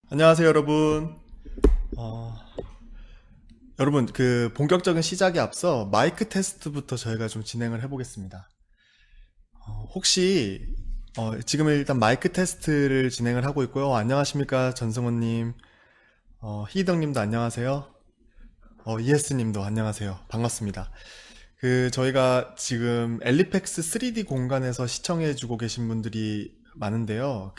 안녕하세요, 여러분. 어, 여러분, 본격적인 시작에 앞서 마이크 테스트부터 저희가 좀 진행을 해보겠습니다. 혹시, 지금 일단 마이크 테스트를 진행을 하고 있고요. 안녕하십니까, 전승호님. 희덕님도 안녕하세요. 이에스님도 안녕하세요. 반갑습니다. 저희가 지금 엘리팩스 3D 공간에서 시청해주고 계신 분들이 많은데요.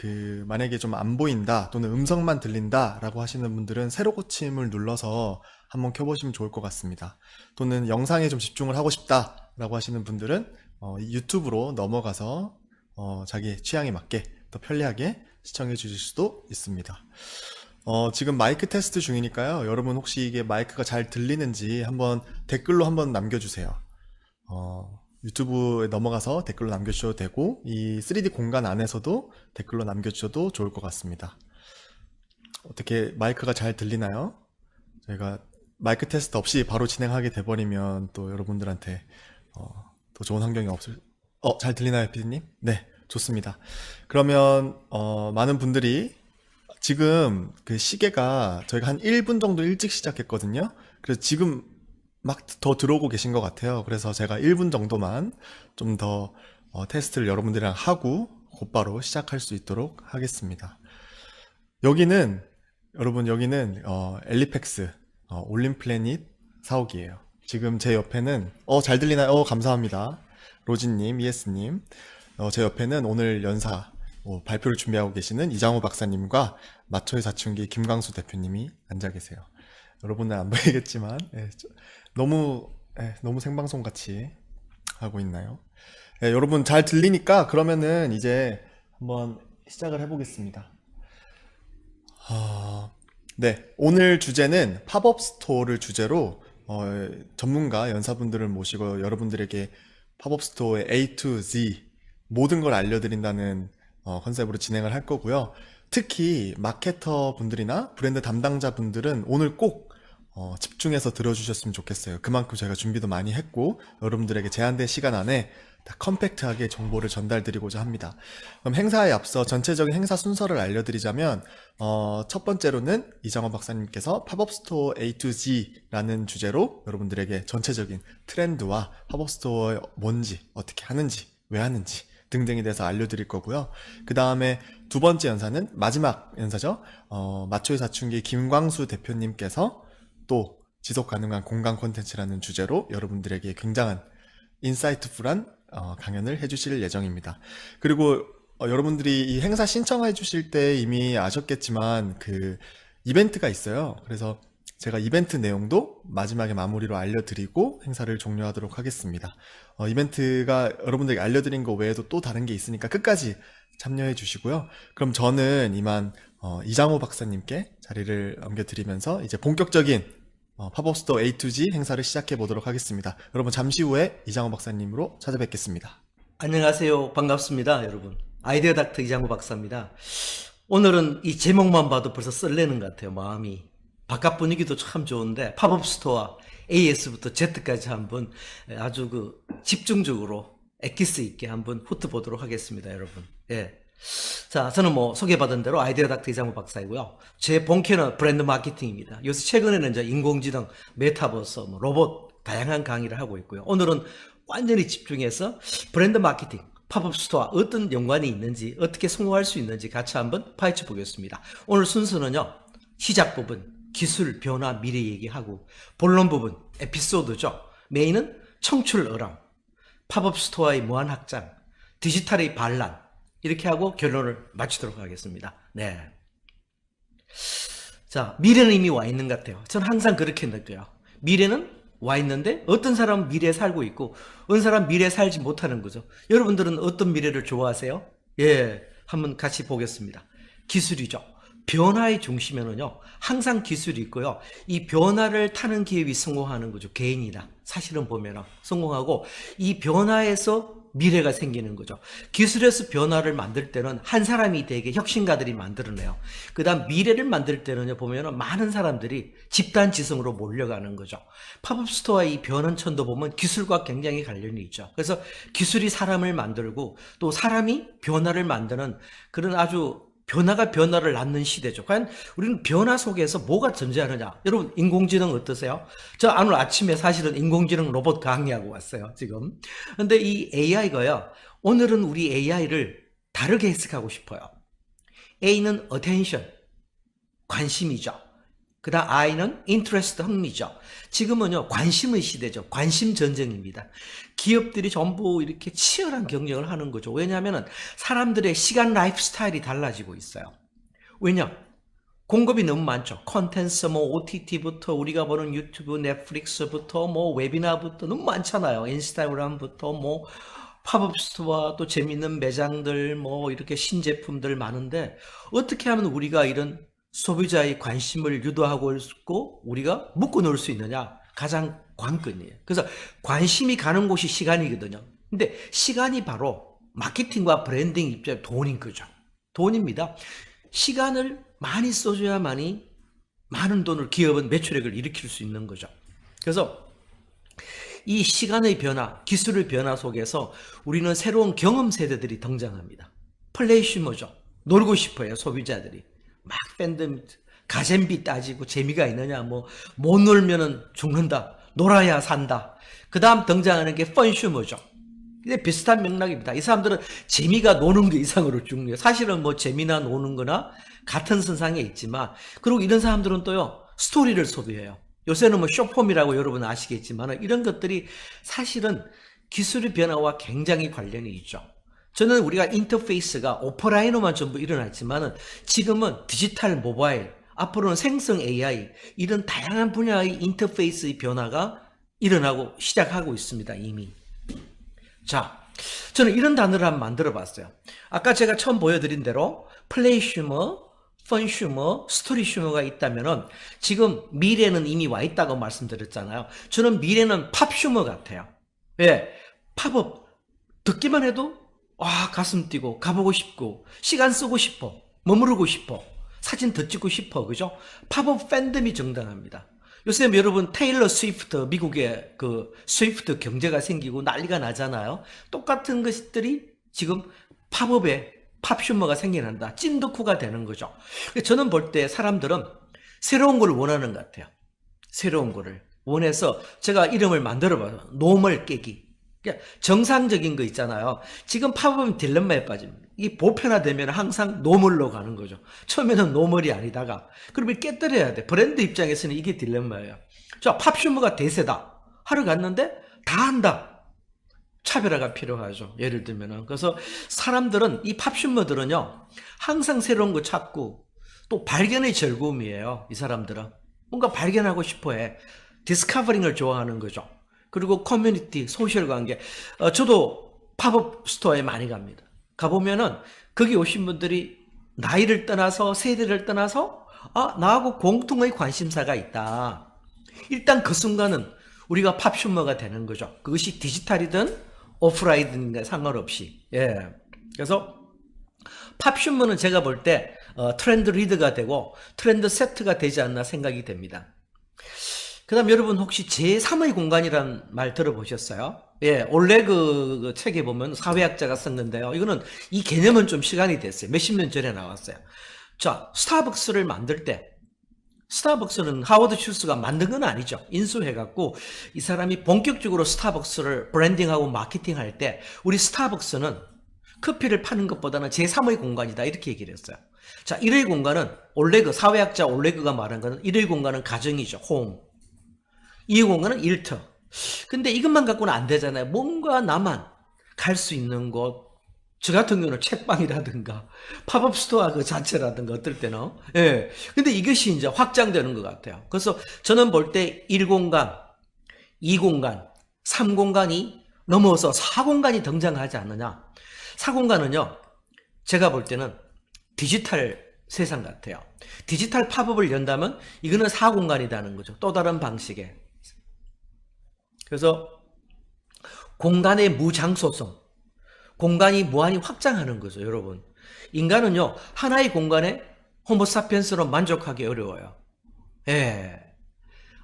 만약에 좀 안 보인다 또는 음성만 들린다 라고 하시는 분들은 새로 고침을 눌러서 한번 켜보시면 좋을 것 같습니다. 또는 영상에 좀 집중을 하고 싶다 라고 하시는 분들은 유튜브로 넘어가서 자기 취향에 맞게 더 편리하게 시청해 주실 수도 있습니다. 지금 마이크 테스트 중이니까요. 여러분 혹시 이게 마이크가 잘 들리는지 한번 댓글로 한번 남겨주세요. 유튜브에 넘어가서 댓글로 남겨주셔도 되고, 이 3D 공간 안에서도 댓글로 남겨주셔도 좋을 것 같습니다. 어떻게 마이크가 잘 들리나요? 저희가 마이크 테스트 없이 바로 진행하게 돼버리면 또 여러분들한테 더 좋은 환경이 잘 들리나요, 피디님? 네, 좋습니다. 그러면 많은 분들이 지금 시계가 저희가 한 1분 정도 일찍 시작했거든요. 그래서 지금 막 더 들어오고 계신 것 같아요. 그래서 제가 1분 정도만 좀 더 테스트를 여러분들이랑 하고 곧바로 시작할 수 있도록 하겠습니다. 여기는 여기는 엘리팩스 올림플래닛 사옥이에요. 지금 제 옆에는 잘 들리나요? 감사합니다. 로진님, 이에스님. 제 옆에는 오늘 연사 발표를 준비하고 계시는 이장호 박사님과 마초의 사춘기 김광수 대표님이 앉아 계세요. 여러분은 안 보이겠지만 너무 생방송 같이 하고 있나요? 여러분 잘 들리니까 그러면은 이제 한번 시작을 해보겠습니다. 네, 오늘 주제는 팝업 스토어를 주제로 전문가 연사분들을 모시고 여러분들에게 팝업 스토어의 A to Z 모든 걸 알려드린다는 컨셉으로 진행을 할 거고요. 특히 마케터 분들이나 브랜드 담당자 분들은 오늘 꼭 집중해서 들어주셨으면 좋겠어요. 그만큼 저희가 준비도 많이 했고 여러분들에게 제한된 시간 안에 다 컴팩트하게 정보를 전달드리고자 합니다. 그럼 행사에 앞서 전체적인 행사 순서를 알려드리자면 첫 번째로는 이장원 박사님께서 팝업 스토어 A to Z라는 주제로 여러분들에게 전체적인 트렌드와 팝업 스토어의 뭔지, 어떻게 하는지, 왜 하는지 등등에 대해서 알려드릴 거고요. 그 다음에 두 번째 연사는 마지막 연사죠. 마초의 사춘기 김광수 대표님께서 또 지속 가능한 공간 콘텐츠라는 주제로 여러분들에게 굉장한 인사이트풀한 강연을 해주실 예정입니다. 그리고 여러분들이 이 행사 신청해 주실 때 이미 아셨겠지만 이벤트가 있어요. 그래서 제가 이벤트 내용도 마지막에 마무리로 알려드리고 행사를 종료하도록 하겠습니다. 이벤트가 여러분들에게 알려드린 거 외에도 또 다른 게 있으니까 끝까지 참여해 주시고요. 그럼 저는 이만 이장호 박사님께 자리를 넘겨드리면서 이제 본격적인 팝업 스토어 A to G 행사를 시작해 보도록 하겠습니다. 여러분 잠시 후에 이장호 박사님으로 찾아뵙겠습니다. 안녕하세요. 반갑습니다, 여러분. 아이디어 닥터 이장호 박사입니다. 오늘은 이 제목만 봐도 벌써 설레는 것 같아요, 마음이. 바깥 분위기도 참 좋은데, 팝업 스토어 AS부터 Z까지 한번 아주 집중적으로 엑기스 있게 한번 훑어보도록 하겠습니다, 여러분. 예. 자, 저는 소개받은 대로 아이디어 닥터 이장호 박사이고요. 제 본캐는 브랜드 마케팅입니다. 요새 최근에는 이제 인공지능, 메타버스, 로봇 다양한 강의를 하고 있고요. 오늘은 완전히 집중해서 브랜드 마케팅, 팝업 스토어 어떤 연관이 있는지, 어떻게 성공할 수 있는지 같이 한번 파헤쳐 보겠습니다. 오늘 순서는요, 시작 부분, 기술, 변화, 미래 얘기하고, 본론 부분, 에피소드죠. 메인은 청출어람, 팝업 스토어의 무한 확장, 디지털의 반란, 이렇게 하고 결론을 마치도록 하겠습니다. 네. 자, 미래는 이미 와 있는 것 같아요. 저는 항상 그렇게 느껴요. 미래는 와 있는데 어떤 사람은 미래에 살고 있고 어떤 사람은 미래에 살지 못하는 거죠. 여러분들은 어떤 미래를 좋아하세요? 예, 한번 같이 보겠습니다. 기술이죠. 변화의 중심에는요, 항상 기술이 있고요. 이 변화를 타는 기업이 성공하는 거죠. 개인이나. 사실은 보면 성공하고 이 변화에서 미래가 생기는 거죠. 기술에서 변화를 만들 때는 한 사람이 되게 혁신가들이 만들어내요. 그 다음 미래를 만들 때는 보면 많은 사람들이 집단지성으로 몰려가는 거죠. 팝업 스토어의 이 변원천도 보면 기술과 굉장히 관련이 있죠. 그래서 기술이 사람을 만들고 또 사람이 변화를 만드는 그런 아주 변화가 변화를 낳는 시대죠. 과연 우리는 변화 속에서 뭐가 존재하느냐? 여러분, 인공지능 어떠세요? 저 오늘 아침에 사실은 인공지능 로봇 강의하고 왔어요, 지금. 근데 이 AI가요, 오늘은 우리 AI를 다르게 해석하고 싶어요. A는 attention, 관심이죠. 그 다음 I는 interest, 흥미죠. 지금은요, 관심의 시대죠. 관심 전쟁입니다. 기업들이 전부 이렇게 치열한 경쟁을 하는 거죠. 왜냐하면 사람들의 시간 라이프 스타일이 달라지고 있어요. 왜냐? 공급이 너무 많죠. 콘텐츠, 뭐 OTT부터 우리가 보는 유튜브, 넷플릭스부터 뭐 웨비나부터 너무 많잖아요. 인스타그램부터 뭐 팝업 스토어, 또 재밌는 매장들, 뭐 이렇게 신제품들 많은데 어떻게 하면 우리가 이런 소비자의 관심을 유도하고 있고 우리가 묶어 놓을 수 있느냐? 가장 관건이에요. 그래서 관심이 가는 곳이 시간이거든요. 근데 시간이 바로 마케팅과 브랜딩 입장에 돈인 거죠. 돈입니다. 시간을 많이 써줘야만이 많은 돈을 기업은 매출액을 일으킬 수 있는 거죠. 그래서 이 시간의 변화, 기술의 변화 속에서 우리는 새로운 경험 세대들이 등장합니다. 플레이슈머죠. 놀고 싶어요, 소비자들이. 막 팬덤, 가잼비 따지고 재미가 있느냐, 뭐, 못 놀면은 죽는다. 놀아야 산다. 그 다음 등장하는 게 펀슈머죠. 근데 비슷한 맥락입니다. 이 사람들은 재미가 노는 게 이상으로 중요해요. 사실은 뭐 재미나 노는 거나 같은 선상에 있지만, 그리고 이런 사람들은 또요, 스토리를 소비해요. 요새는 뭐 쇼폼이라고 여러분 아시겠지만, 이런 것들이 사실은 기술의 변화와 굉장히 관련이 있죠. 저는 우리가 인터페이스가 오프라인으로만 전부 일어났지만 지금은 디지털 모바일, 앞으로는 생성 AI, 이런 다양한 분야의 인터페이스의 변화가 일어나고 시작하고 있습니다, 이미. 자, 저는 이런 단어를 한번 만들어 봤어요. 아까 제가 처음 보여드린 대로 플레이슈머, 펀슈머, 스토리슈머가 있다면은 지금 미래는 이미 와 있다고 말씀드렸잖아요. 저는 미래는 팝슈머 같아요. 왜? 팝업 듣기만 해도 가슴 뛰고 가보고 싶고 시간 쓰고 싶어, 머무르고 싶어, 사진 더 찍고 싶어, 그죠? 팝업 팬덤이 정당합니다. 요새 여러분 테일러 스위프트, 미국의 그 스위프트 경제가 생기고 난리가 나잖아요. 똑같은 것들이 지금 팝업에 팝슈머가 생겨난다. 찐덕후가 되는 거죠. 저는 볼 때 사람들은 새로운 걸 원하는 것 같아요. 새로운 거를 원해서 제가 이름을 만들어봐요. 노멀 깨기. 그러니까 정상적인 거 있잖아요. 지금 팝업은 딜레마에 빠집니다. 이게 보편화되면 항상 노멀로 가는 거죠. 처음에는 노멀이 아니다가 그러면 깨뜨려야 돼. 브랜드 입장에서는 이게 딜레마예요. 자, 팝슈머가 대세다. 하러 갔는데 다 한다. 차별화가 필요하죠. 예를 들면은. 그래서 사람들은, 이 팝슈머들은요, 항상 새로운 거 찾고, 또 발견의 즐거움이에요. 이 사람들은. 뭔가 발견하고 싶어 해. 디스커버링을 좋아하는 거죠. 그리고 커뮤니티, 소셜 관계. 저도 팝업 스토어에 많이 갑니다. 가보면은, 거기 오신 분들이 나이를 떠나서, 세대를 떠나서, 나하고 공통의 관심사가 있다. 일단 그 순간은 우리가 팝슈머가 되는 거죠. 그것이 디지털이든 오프라인이든 상관없이. 예. 그래서 팝슈머는 제가 볼 때 트렌드 리더가 되고 트렌드 세트가 되지 않나 생각이 됩니다. 그 다음 여러분 혹시 제3의 공간이라는 말 들어보셨어요? 예, 올레그 그 책에 보면 사회학자가 썼는데요. 이거는 이 개념은 좀 시간이 됐어요. 몇십 년 전에 나왔어요. 자, 스타벅스를 만들 때, 스타벅스는 하워드 슈스가 만든 건 아니죠. 인수해갖고 이 사람이 본격적으로 스타벅스를 브랜딩하고 마케팅할 때 우리 스타벅스는 커피를 파는 것보다는 제3의 공간이다, 이렇게 얘기를 했어요. 자, 1의 공간은 올레그, 사회학자 올레그가 말한 거는 1의 공간은 가정이죠. 홈. 2의 공간은 일터. 근데 이것만 갖고는 안 되잖아요. 뭔가 나만 갈 수 있는 곳. 저 같은 경우는 책방이라든가 팝업 스토어 그 자체라든가 어떨 때는. 예. 근데 이것이 이제 확장되는 것 같아요. 그래서 저는 볼 때 1공간, 2공간, 3공간이 넘어서 4공간이 등장하지 않느냐. 4공간은요, 제가 볼 때는 디지털 세상 같아요. 디지털 팝업을 연다면 이거는 4공간이라는 거죠. 또 다른 방식의. 그래서 공간의 무장소성, 공간이 무한히 확장하는 거죠, 여러분. 인간은요, 하나의 공간에 호모사피엔스로 만족하기 어려워요. 예.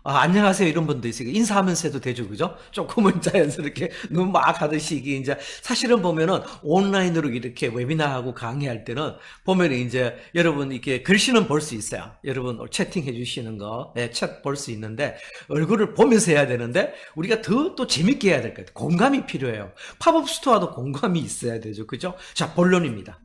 안녕하세요 이런 분도 있어요. 인사하면서 해도 되죠, 그죠? 조금은 자연스럽게 너무 막 하듯이 이게 이제 사실은 보면은 온라인으로 이렇게 웨비나하고 강의할 때는 보면은 이제 여러분 이렇게 글씨는 볼 수 있어요. 여러분 채팅해 주시는 거, 챗 볼 수 있는데 얼굴을 보면서 해야 되는데 우리가 더 또 재밌게 해야 될 것 같아요. 공감이 필요해요. 팝업 스토어도 공감이 있어야 되죠, 그죠? 자, 본론입니다.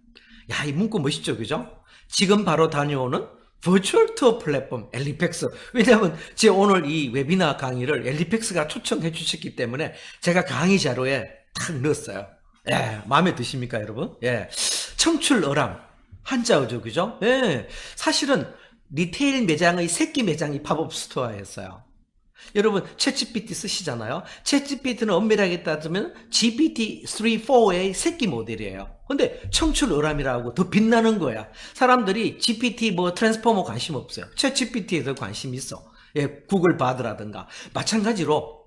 야, 이 문구 멋있죠, 그죠? 지금 바로 다녀오는 버추얼 투어 플랫폼 엘리펙스. 왜냐하면 제가 오늘 이 웨비나 강의를 엘리펙스가 초청해 주셨기 때문에 제가 강의 자료에 탁 넣었어요. 예, 마음에 드십니까 여러분? 예, 청출어람 한자어죠, 그죠? 예, 사실은 리테일 매장의 새끼 매장이 팝업 스토어였어요. 여러분 챗GPT 쓰시잖아요. 챗GPT는 엄밀하게 따지면 GPT-3, 4의 새끼 모델이에요. 근데 청출어람이라고 더 빛나는 거야. 사람들이 GPT 뭐 트랜스포머 관심 없어요. 챗GPT에 더 관심 있어. 예, 구글 바드라든가. 마찬가지로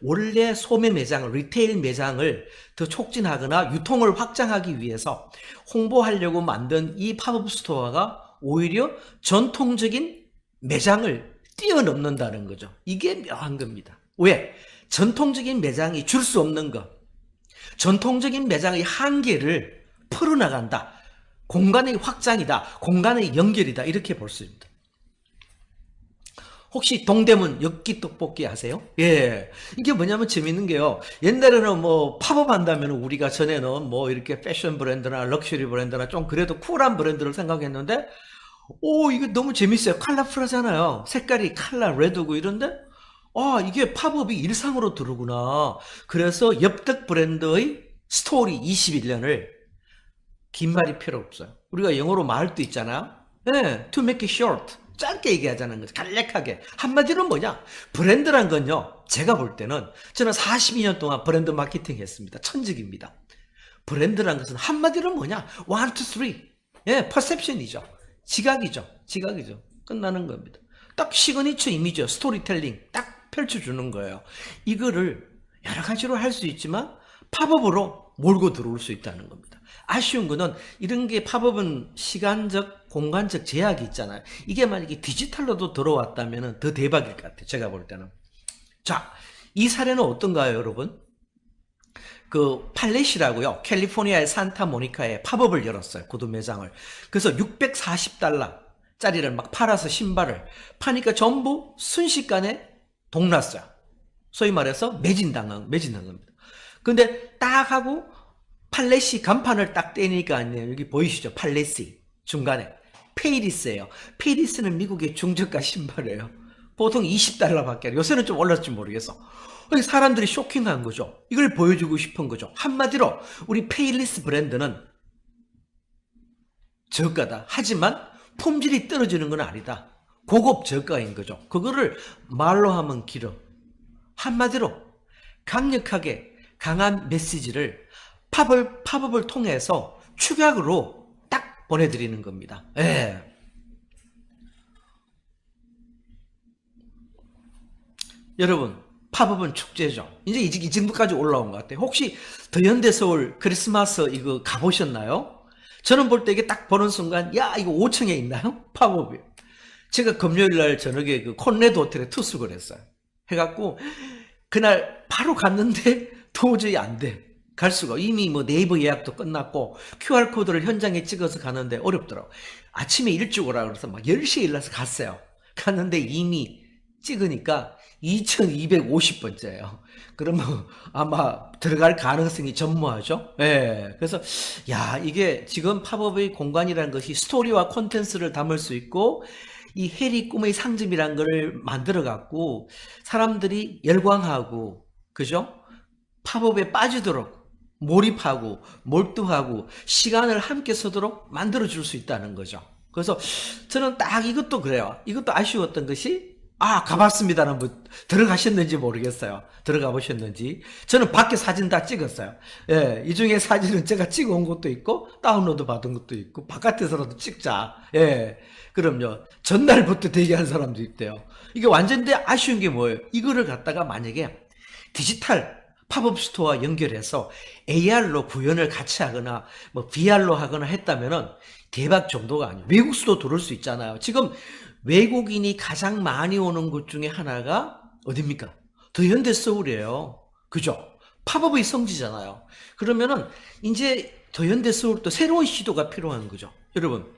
원래 소매 매장, 리테일 매장을 더 촉진하거나 유통을 확장하기 위해서 홍보하려고 만든 이 팝업 스토어가 오히려 전통적인 매장을 뛰어넘는다는 거죠. 이게 묘한 겁니다. 왜? 전통적인 매장이 줄 수 없는 것, 전통적인 매장의 한계를 풀어나간다. 공간의 확장이다. 공간의 연결이다. 이렇게 볼 수 있습니다. 혹시 동대문 엽기 떡볶이 아세요? 예. 이게 뭐냐면 재밌는 게요. 옛날에는 뭐 팝업 한다면 우리가 전에는 뭐 이렇게 패션 브랜드나 럭셔리 브랜드나 좀 그래도 쿨한 브랜드를 생각했는데 이게 너무 재밌어요. 컬러풀하잖아요. 색깔이 칼라 레드고 이런데 이게 팝업이 일상으로 들어오구나. 그래서 엽떡 브랜드의 스토리 21년을 긴 말이 필요 없어요. 우리가 영어로 말도 있잖아요. 네, to make it short. 짧게 얘기하자는 거죠. 간략하게. 한마디로 뭐냐? 브랜드란 건요. 제가 볼 때는 저는 42년 동안 브랜드 마케팅 했습니다. 천직입니다. 브랜드란 것은 한마디로 뭐냐? 1, 2, 3. 예, 퍼셉션이죠. 지각이죠. 끝나는 겁니다. 딱 시그니처 이미지요. 스토리텔링 딱 펼쳐주는 거예요. 이거를 여러 가지로 할 수 있지만 팝업으로 몰고 들어올 수 있다는 겁니다. 아쉬운 거는 이런 게 팝업은 시간적, 공간적 제약이 있잖아요. 이게 만약에 디지털로도 들어왔다면 더 대박일 것 같아요. 제가 볼 때는. 자, 이 사례는 어떤가요, 여러분? 그 팔렛이라고요. 캘리포니아의 산타모니카에 팝업을 열었어요. 구두 매장을. 그래서 $640 짜리를 막 팔아서 신발을 파니까 전부 순식간에 동났어요. 소위 말해서 매진당한 겁니다. 근데 딱 하고 팔렛이 간판을 딱 떼니까 여기 보이시죠? 팔렛이 중간에 페이리스예요. 페이리스는 미국의 중저가 신발이에요. 보통 $20밖에 요새는 좀 올랐을지 모르겠어. 사람들이 쇼킹한 거죠. 이걸 보여주고 싶은 거죠. 한마디로 우리 페이리스 브랜드는 저가다. 하지만 품질이 떨어지는 건 아니다. 고급 저가인 거죠. 그거를 말로 하면 길어. 한마디로 강력하게 강한 메시지를 팝업을 통해서 축약으로 딱 보내드리는 겁니다. 예. 여러분, 팝업은 축제죠. 이제 이 정도까지 올라온 것 같아요. 혹시 더현대서울 크리스마스 이거 가보셨나요? 저는 볼 때 이게 딱 보는 순간, 야, 이거 5층에 있나요? 팝업이. 제가 금요일 날 저녁에 그 콘레드 호텔에 투숙을 했어요. 해갖고, 그날 바로 갔는데 도저히 안 돼. 갈 수가. 이미 뭐 네이버 예약도 끝났고, QR코드를 현장에 찍어서 가는데 어렵더라고. 아침에 일찍 오라 그래서 막 10시에 일어나서 갔어요. 갔는데 이미 찍으니까 2250번째예요. 그러면 아마 들어갈 가능성이 전무하죠. 예. 그래서 야, 이게 지금 팝업의 공간이라는 것이 스토리와 콘텐츠를 담을 수 있고 이 해리 꿈의 상점이라는 걸 만들어 갖고 사람들이 열광하고 그죠? 팝업에 빠지도록 몰입하고 몰두하고 시간을 함께 쓰도록 만들어 줄 수 있다는 거죠. 그래서 저는 딱 이것도 그래요. 이것도 아쉬웠던 것이 가봤습니다는 뭐 들어가셨는지 모르겠어요. 들어가 보셨는지. 저는 밖에 사진 다 찍었어요. 예, 이 중에 사진은 제가 찍어 온 것도 있고 다운로드 받은 것도 있고 바깥에서라도 찍자. 예, 그럼요. 전날부터 대기한 사람도 있대요. 이게 완전 아쉬운 게 뭐예요? 이거를 갖다가 만약에 디지털 팝업 스토어와 연결해서 AR로 구현을 같이 하거나 뭐 VR로 하거나 했다면은 대박 정도가 아니에요. 외국 수도 들어올 수 있잖아요. 지금 외국인이 가장 많이 오는 곳 중에 하나가 어딥니까? 더 현대 서울이에요. 그죠? 팝업의 성지잖아요. 그러면은 이제 더 현대 서울도 새로운 시도가 필요한 거죠. 여러분,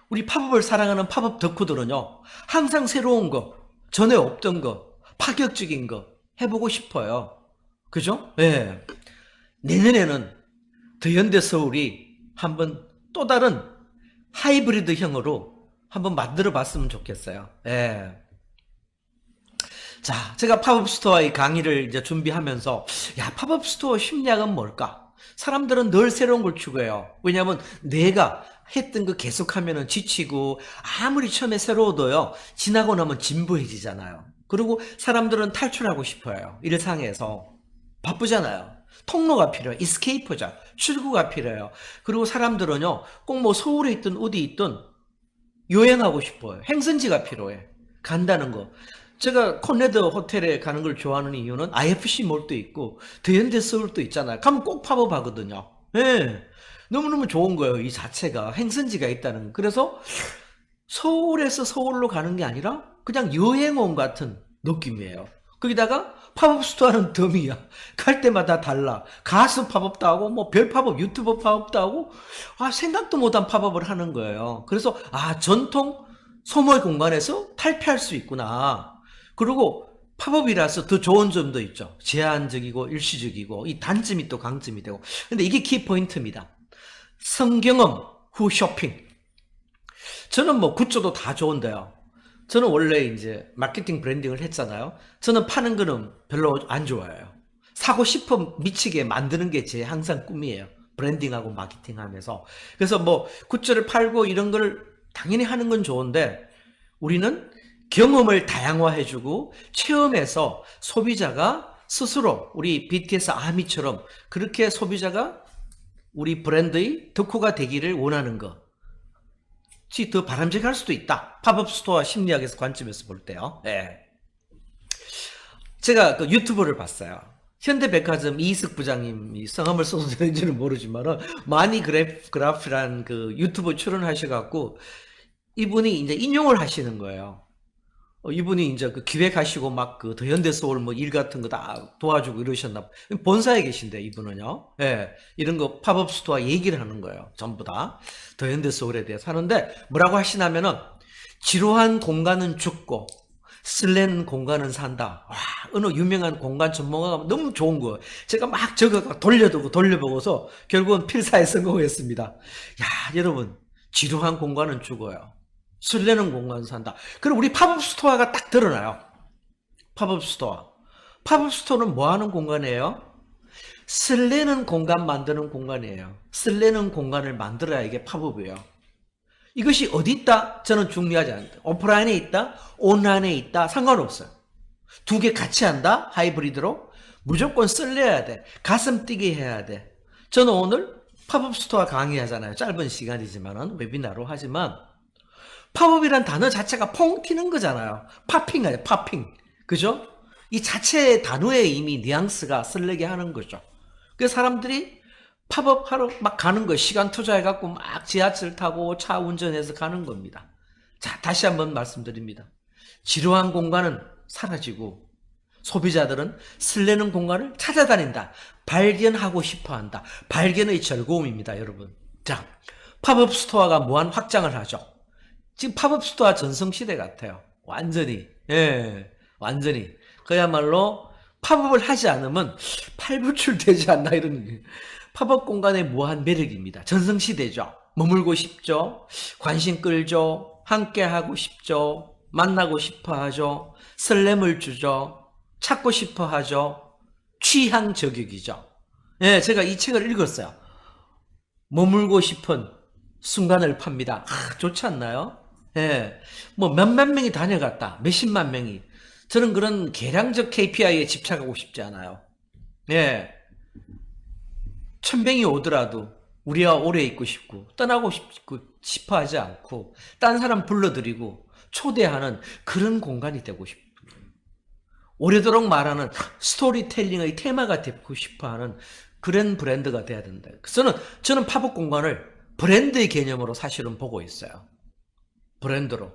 우리 팝업을 사랑하는 팝업 덕후들은요, 항상 새로운 거, 전에 없던 거, 파격적인 거 해보고 싶어요. 그죠? 예. 내년에는 더 현대 서울이 한번 또 다른 하이브리드형으로 한번 만들어 봤으면 좋겠어요. 예. 자, 제가 팝업 스토어의 강의를 이제 준비하면서, 야, 팝업 스토어 심리학은 뭘까? 사람들은 늘 새로운 걸 추구해요. 왜냐하면 내가 했던 거 계속하면은 지치고, 아무리 처음에 새로워도요, 지나고 나면 진부해지잖아요. 그리고 사람들은 탈출하고 싶어요. 일상에서. 바쁘잖아요. 통로가 필요해요. 이스케이프죠. 출구가 필요해요. 그리고 사람들은요, 꼭 뭐 서울에 있든 어디 있든 여행하고 싶어요. 행선지가 필요해. 간다는 거. 제가 콘레드 호텔에 가는 걸 좋아하는 이유는 IFC 몰도 있고 더현대 서울도 있잖아요. 가면 꼭 팝업 하거든요. 예. 너무너무 좋은 거예요. 이 자체가 행선지가 있다는 거. 그래서 서울에서 서울로 가는 게 아니라 그냥 여행 온 같은 느낌이에요. 거기다가 팝업 스토어는 덤이야. 갈 때마다 달라. 가수 팝업도 하고 뭐 별 팝업, 유튜버 팝업도 하고 생각도 못한 팝업을 하는 거예요. 그래서 전통 소모의 공간에서 탈피할 수 있구나. 그리고 팝업이라서 더 좋은 점도 있죠. 제한적이고 일시적이고 이 단점이 또 강점이 되고. 근데 이게 키포인트입니다. 성경험 후 쇼핑. 저는 뭐 굿즈도 다 좋은데요. 저는 원래 이제 마케팅 브랜딩을 했잖아요. 저는 파는 거는 별로 안 좋아해요. 사고 싶어 미치게 만드는 게 제 항상 꿈이에요. 브랜딩하고 마케팅 하면서. 그래서 뭐 굿즈를 팔고 이런 걸 당연히 하는 건 좋은데 우리는 경험을 다양화해주고 체험해서 소비자가 스스로 우리 BTS 아미처럼 그렇게 소비자가 우리 브랜드의 덕후가 되기를 원하는 것이 더 바람직할 수도 있다. 팝업 스토어 심리학에서 관점에서 볼 때요. 네. 제가 그 유튜브를 봤어요. 현대백화점 이희석 부장님이 성함을 써도 되는지는 모르지만 마니그래프란 그 유튜브 출연하셔갖고 이분이 이제 인용을 하시는 거예요. 이분이 이제 그 기획하시고 막 그 더 현대서울 뭐 일 같은 거 다 도와주고 이러셨나. 본사에 계신데 이분은요. 예. 이런 거 팝업 스토어 얘기를 하는 거예요. 전부 다. 더 현대서울에 대해서 하는데 뭐라고 하시냐면은 지루한 공간은 죽고 설레는 공간은 산다. 와, 어느 유명한 공간 전문가가 너무 좋은 거예요. 제가 막 저거 돌려두고 돌려보고서 결국은 필사에 성공했습니다. 야, 여러분, 지루한 공간은 죽어요. 설레는 공간 산다. 그럼 우리 팝업 스토어가 딱 드러나요. 팝업 스토어. 팝업 스토어는 뭐 하는 공간이에요? 설레는 공간 만드는 공간이에요. 설레는 공간을 만들어야 이게 팝업이에요. 이것이 어디 있다? 저는 중요하지 않다. 오프라인에 있다? 온라인에 있다? 상관없어요. 두 개 같이 한다? 하이브리드로? 무조건 설레야 돼. 가슴 뛰게 해야 돼. 저는 오늘 팝업 스토어 강의하잖아요. 짧은 시간이지만은 웨비나로 하지만 팝업이란 단어 자체가 퐁 튀는 거잖아요. 팝핑 아니에요. 팝핑. 그죠? 이 자체의 단어에 이미 뉘앙스가 설레게 하는 거죠. 그래서 사람들이 팝업 하러 막 가는 거예요. 시간 투자해갖고 막 지하철 타고 차 운전해서 가는 겁니다. 자, 다시 한번 말씀드립니다. 지루한 공간은 사라지고 소비자들은 설레는 공간을 찾아다닌다. 발견하고 싶어 한다. 발견의 즐거움입니다, 여러분. 자, 팝업 스토어가 무한 확장을 하죠. 지금 팝업 스토어 전성시대 같아요. 완전히. 예, 완전히. 그야말로 팝업을 하지 않으면 팔불출되지 않나 이런 게. 팝업 공간의 무한 매력입니다. 전성시대죠. 머물고 싶죠. 관심 끌죠. 함께하고 싶죠. 만나고 싶어 하죠. 설렘을 주죠. 찾고 싶어 하죠. 취향 저격이죠. 예, 제가 이 책을 읽었어요. 머물고 싶은 순간을 팝니다. 좋지 않나요? 예, 뭐 몇만 명이 다녀갔다. 몇십만 명이. 저는 그런 계량적 KPI에 집착하고 싶지 않아요. 예. 1000명이 오더라도 우리와 오래 있고 싶고 떠나고 싶어 하지 않고 딴 사람 불러들이고 초대하는 그런 공간이 되고 싶어요. 오래도록 말하는 스토리텔링의 테마가 되고 싶어하는 그런 브랜드가 돼야 된다. 저는 팝업 공간을 브랜드의 개념으로 사실은 보고 있어요. 브랜드로.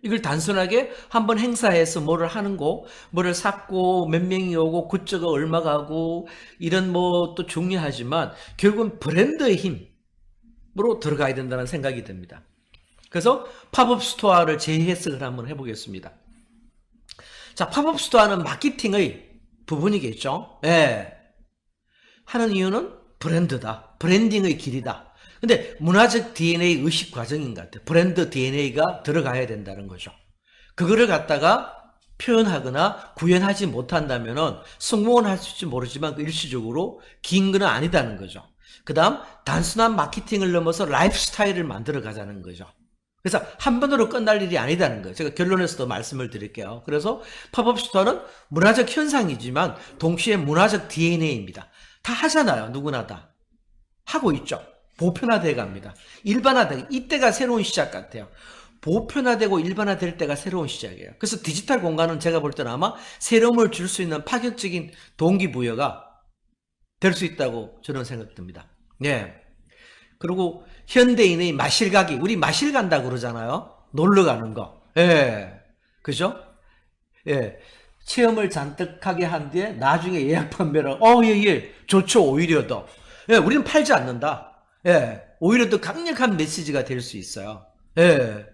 이걸 단순하게 한번 행사해서 뭐를 하는 거, 뭐를 샀고, 몇 명이 오고, 굿즈가 얼마 가고, 이런 뭐 또 중요하지만, 결국은 브랜드의 힘으로 들어가야 된다는 생각이 듭니다. 그래서 팝업 스토어를 재해석을 한번 해보겠습니다. 자, 팝업 스토어는 마케팅의 부분이겠죠. 예. 하는 이유는 브랜드다. 브랜딩의 길이다. 근데 문화적 DNA 의식 과정인 것 같아요. 브랜드 DNA가 들어가야 된다는 거죠. 그거를 갖다가 표현하거나 구현하지 못한다면은 성공은 할 수 있을지 모르지만 일시적으로 긴 건 아니다는 거죠. 그 다음 단순한 마케팅을 넘어서 라이프 스타일을 만들어 가자는 거죠. 그래서 한 번으로 끝날 일이 아니다는 거예요. 제가 결론에서도 말씀을 드릴게요. 그래서 팝업 스토어는 문화적 현상이지만 동시에 문화적 DNA입니다. 다 하잖아요. 누구나 다. 하고 있죠. 보편화돼 갑니다. 일반화되고 이때가 새로운 시작 같아요. 보편화되고 일반화될 때가 새로운 시작이에요. 그래서 디지털 공간은 제가 볼 때는 아마 새로움을 줄 수 있는 파격적인 동기부여가 될 수 있다고 저는 생각됩니다. 예. 그리고 현대인의 마실가기, 우리 마실 간다 그러잖아요. 놀러 가는 거. 예. 그죠? 예. 체험을 잔뜩 하게 한 뒤에 나중에 예약 판매를, 예. 좋죠. 오히려 더. 예. 우리는 팔지 않는다. 예. 오히려 더 강력한 메시지가 될 수 있어요. 예.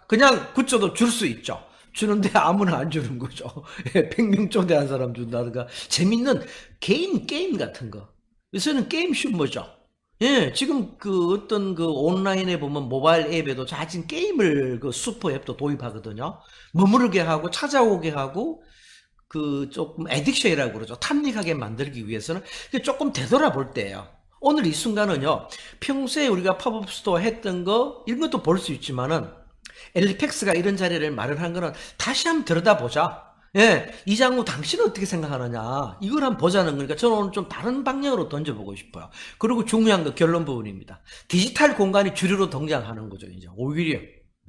그냥 굿즈도 줄 수 있죠. 주는데 아무나 안 주는 거죠. 예. 100명 초대한 사람 준다든가. 재밌는 게임 같은 거. 요새는 게임 슈머죠. 예, 지금 어떤 온라인에 보면 모바일 앱에도 자진 게임을 슈퍼 앱도 도입하거든요. 머무르게 하고 찾아오게 하고 조금 애딕션이라고 그러죠. 탐닉하게 만들기 위해서는 조금 되돌아볼 때예요. 오늘 이 순간은요, 평소에 우리가 팝업 스토어 했던 거 이런 것도 볼 수 있지만은 엘리펙스가 이런 자리를 마련한 거는 다시 한번 들여다보자. 예, 이장우 당신은 어떻게 생각하느냐 이걸 한번 보자는 거니까 저는 오늘 좀 다른 방향으로 던져보고 싶어요. 그리고 중요한 거 결론 부분입니다. 디지털 공간이 주류로 등장하는 거죠. 이제 오히려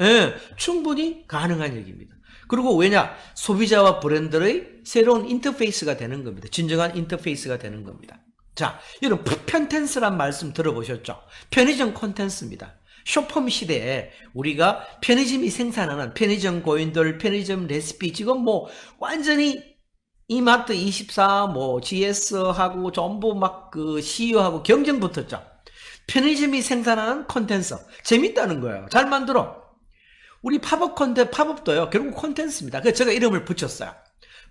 예, 충분히 가능한 얘기입니다. 그리고 왜냐, 소비자와 브랜드의 새로운 인터페이스가 되는 겁니다. 진정한 인터페이스가 되는 겁니다. 자, 여러분 편텐스란 말씀 들어보셨죠? 편의점 콘텐츠입니다. 쇼폼 시대에 우리가 편의점이 생산하는 편의점 고인돌, 편의점 레시피, 지금 뭐 완전히 이마트 24, 뭐 GS하고 전부 막 CEO하고 경쟁 붙었죠. 편의점이 생산하는 콘텐츠 재밌다는 거예요. 잘 만들어. 우리 팝업도요. 결국 콘텐츠입니다. 그래서 제가 이름을 붙였어요.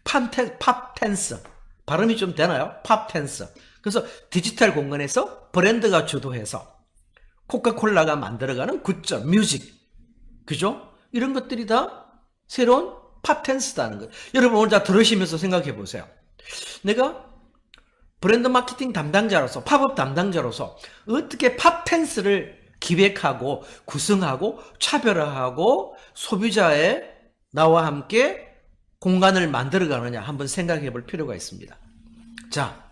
팝텐스. 발음이 좀 되나요? 팝텐스. 그래서 디지털 공간에서 브랜드가 주도해서 코카콜라가 만들어가는 굿즈, 뮤직, 그죠? 이런 것들이 다 새로운 팝텐스다는 거예요. 여러분 오늘 다 들으시면서 생각해 보세요. 내가 브랜드 마케팅 담당자로서, 팝업 담당자로서 어떻게 팝텐스를 기획하고 구성하고 차별화하고 소비자의 나와 함께 공간을 만들어가느냐 한번 생각해 볼 필요가 있습니다. 자,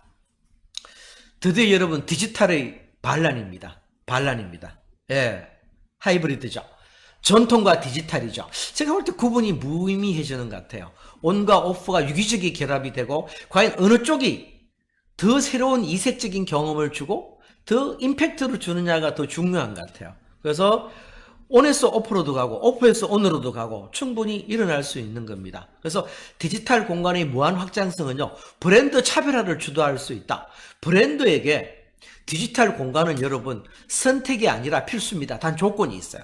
드디어 여러분 디지털의 반란입니다. 예, 하이브리드죠. 전통과 디지털이죠. 제가 볼 때 구분이 무의미해지는 것 같아요. 온과 오프가 유기적인 결합이 되고 과연 어느 쪽이 더 새로운 이색적인 경험을 주고 더 임팩트를 주느냐가 더 중요한 것 같아요. 그래서 온에서 오프로도 가고 오프에서 온으로도 가고 충분히 일어날 수 있는 겁니다. 그래서 디지털 공간의 무한 확장성은요, 브랜드 차별화를 주도할 수 있다. 브랜드에게 디지털 공간은 여러분 선택이 아니라 필수입니다. 단 조건이 있어요.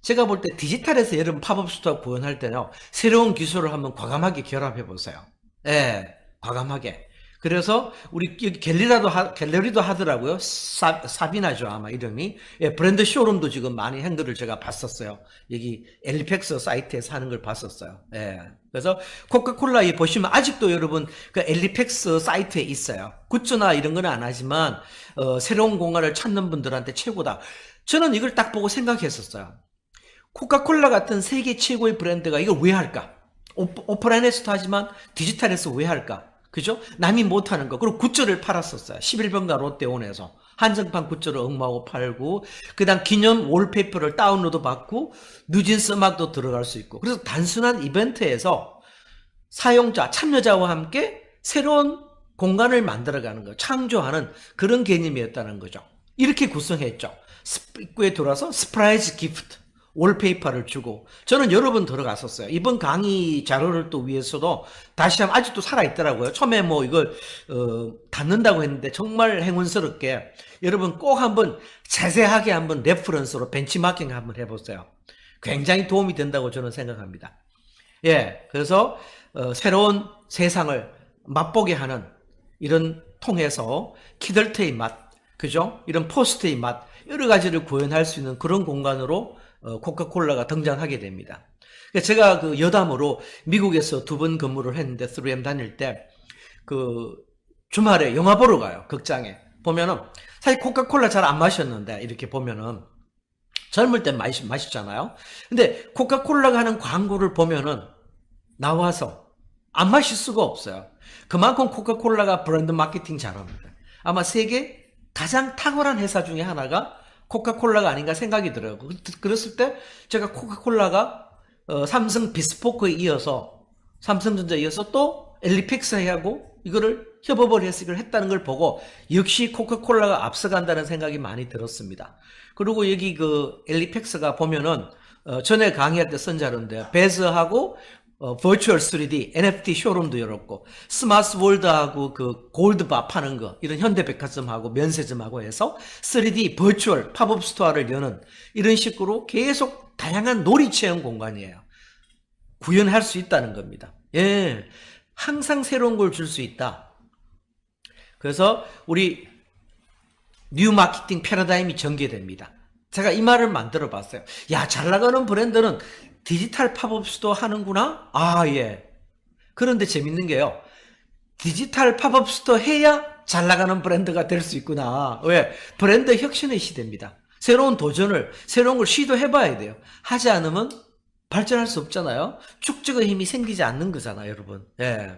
제가 볼 때 디지털에서 여러분 팝업 스토어 구현할 때는 새로운 기술을 한번 과감하게 결합해 보세요. 예, 과감하게. 그래서 우리 갤러리도 하더라고요. 사비나죠 아마 이름이. 예, 브랜드 쇼룸도 지금 많이 행들을 제가 봤었어요. 여기 엘리펙스 사이트에서 하는 걸 봤었어요. 예. 그래서 코카콜라에 보시면 아직도 여러분 그 엘리펙스 사이트에 있어요. 굿즈나 이런 건 안 하지만 새로운 공간을 찾는 분들한테 최고다. 저는 이걸 딱 보고 생각했었어요. 코카콜라 같은 세계 최고의 브랜드가 이걸 왜 할까? 오프라인에서도 하지만 디지털에서 왜 할까? 그죠? 남이 못하는 거. 그리고 굿즈를 팔았었어요. 11번가 롯데온에서 한정판 굿즈를 엉망하고 팔고, 그 다음 기념 월페이퍼를 다운로드 받고 뉴진스 음악도 들어갈 수 있고. 그래서 단순한 이벤트에서 사용자, 참여자와 함께 새로운 공간을 만들어가는 거, 창조하는 그런 개념이었다는 거죠. 이렇게 구성했죠. 입구에 들어와서 스프라이즈 기프트, 월페이퍼를 주고, 저는 여러 번 들어갔었어요. 이번 강의 자료를 또 위해서도 다시 한번, 아직도 살아있더라고요. 처음에 뭐 이걸 닫는다고 했는데 정말 행운스럽게 여러분 꼭 한번 자세하게 한번 레퍼런스로 벤치마킹 한번 해보세요. 굉장히 도움이 된다고 저는 생각합니다. 예, 그래서 새로운 세상을 맛보게 하는 이런 통해서 키들트의 맛, 그죠? 이런 포스트의 맛, 여러 가지를 구현할 수 있는 그런 공간으로 코카콜라가 등장하게 됩니다. 제가 그 여담으로 미국에서 2번 근무를 했는데 3M 다닐 때 그 주말에 영화 보러 가요. 극장에 보면은 사실 코카콜라 잘 안 마셨는데 이렇게 보면은 젊을 땐 마시잖아요. 근데 코카콜라가 하는 광고를 보면은 나와서 안 마실 수가 없어요. 그만큼 코카콜라가 브랜드 마케팅 잘합니다. 아마 세계 가장 탁월한 회사 중에 하나가 코카콜라가 아닌가 생각이 들어요. 그랬을 때 제가 코카콜라가 삼성 비스포크에 이어서 삼성전자에 이어서 또 엘리픽스하고 이거를 협업을 해서 이걸 했다는 걸 보고 역시 코카콜라가 앞서간다는 생각이 많이 들었습니다. 그리고 여기 그 엘리픽스가 보면은 전에 강의할 때 쓴 자료인데요. 베즈하고 버추얼 3D, NFT 쇼룸도 열었고, 스마트 월드하고 그 골드바 파는 거, 이런 현대백화점하고 면세점하고 해서 3D 버추얼 팝업 스토어를 여는 이런 식으로 계속 다양한 놀이 체험 공간이에요. 구현할 수 있다는 겁니다. 예. 항상 새로운 걸 줄 수 있다. 그래서 우리 뉴 마케팅 패러다임이 전개됩니다. 제가 이 말을 만들어 봤어요. 야, 잘 나가는 브랜드는 디지털 팝업 스토어 하는구나? 아, 예. 그런데 재밌는 게요. 디지털 팝업 스토어 해야 잘 나가는 브랜드가 될 수 있구나. 왜? 브랜드 혁신의 시대입니다. 새로운 도전을, 새로운 걸 시도해 봐야 돼요. 하지 않으면 발전할 수 없잖아요. 축적의 힘이 생기지 않는 거잖아요, 여러분. 예.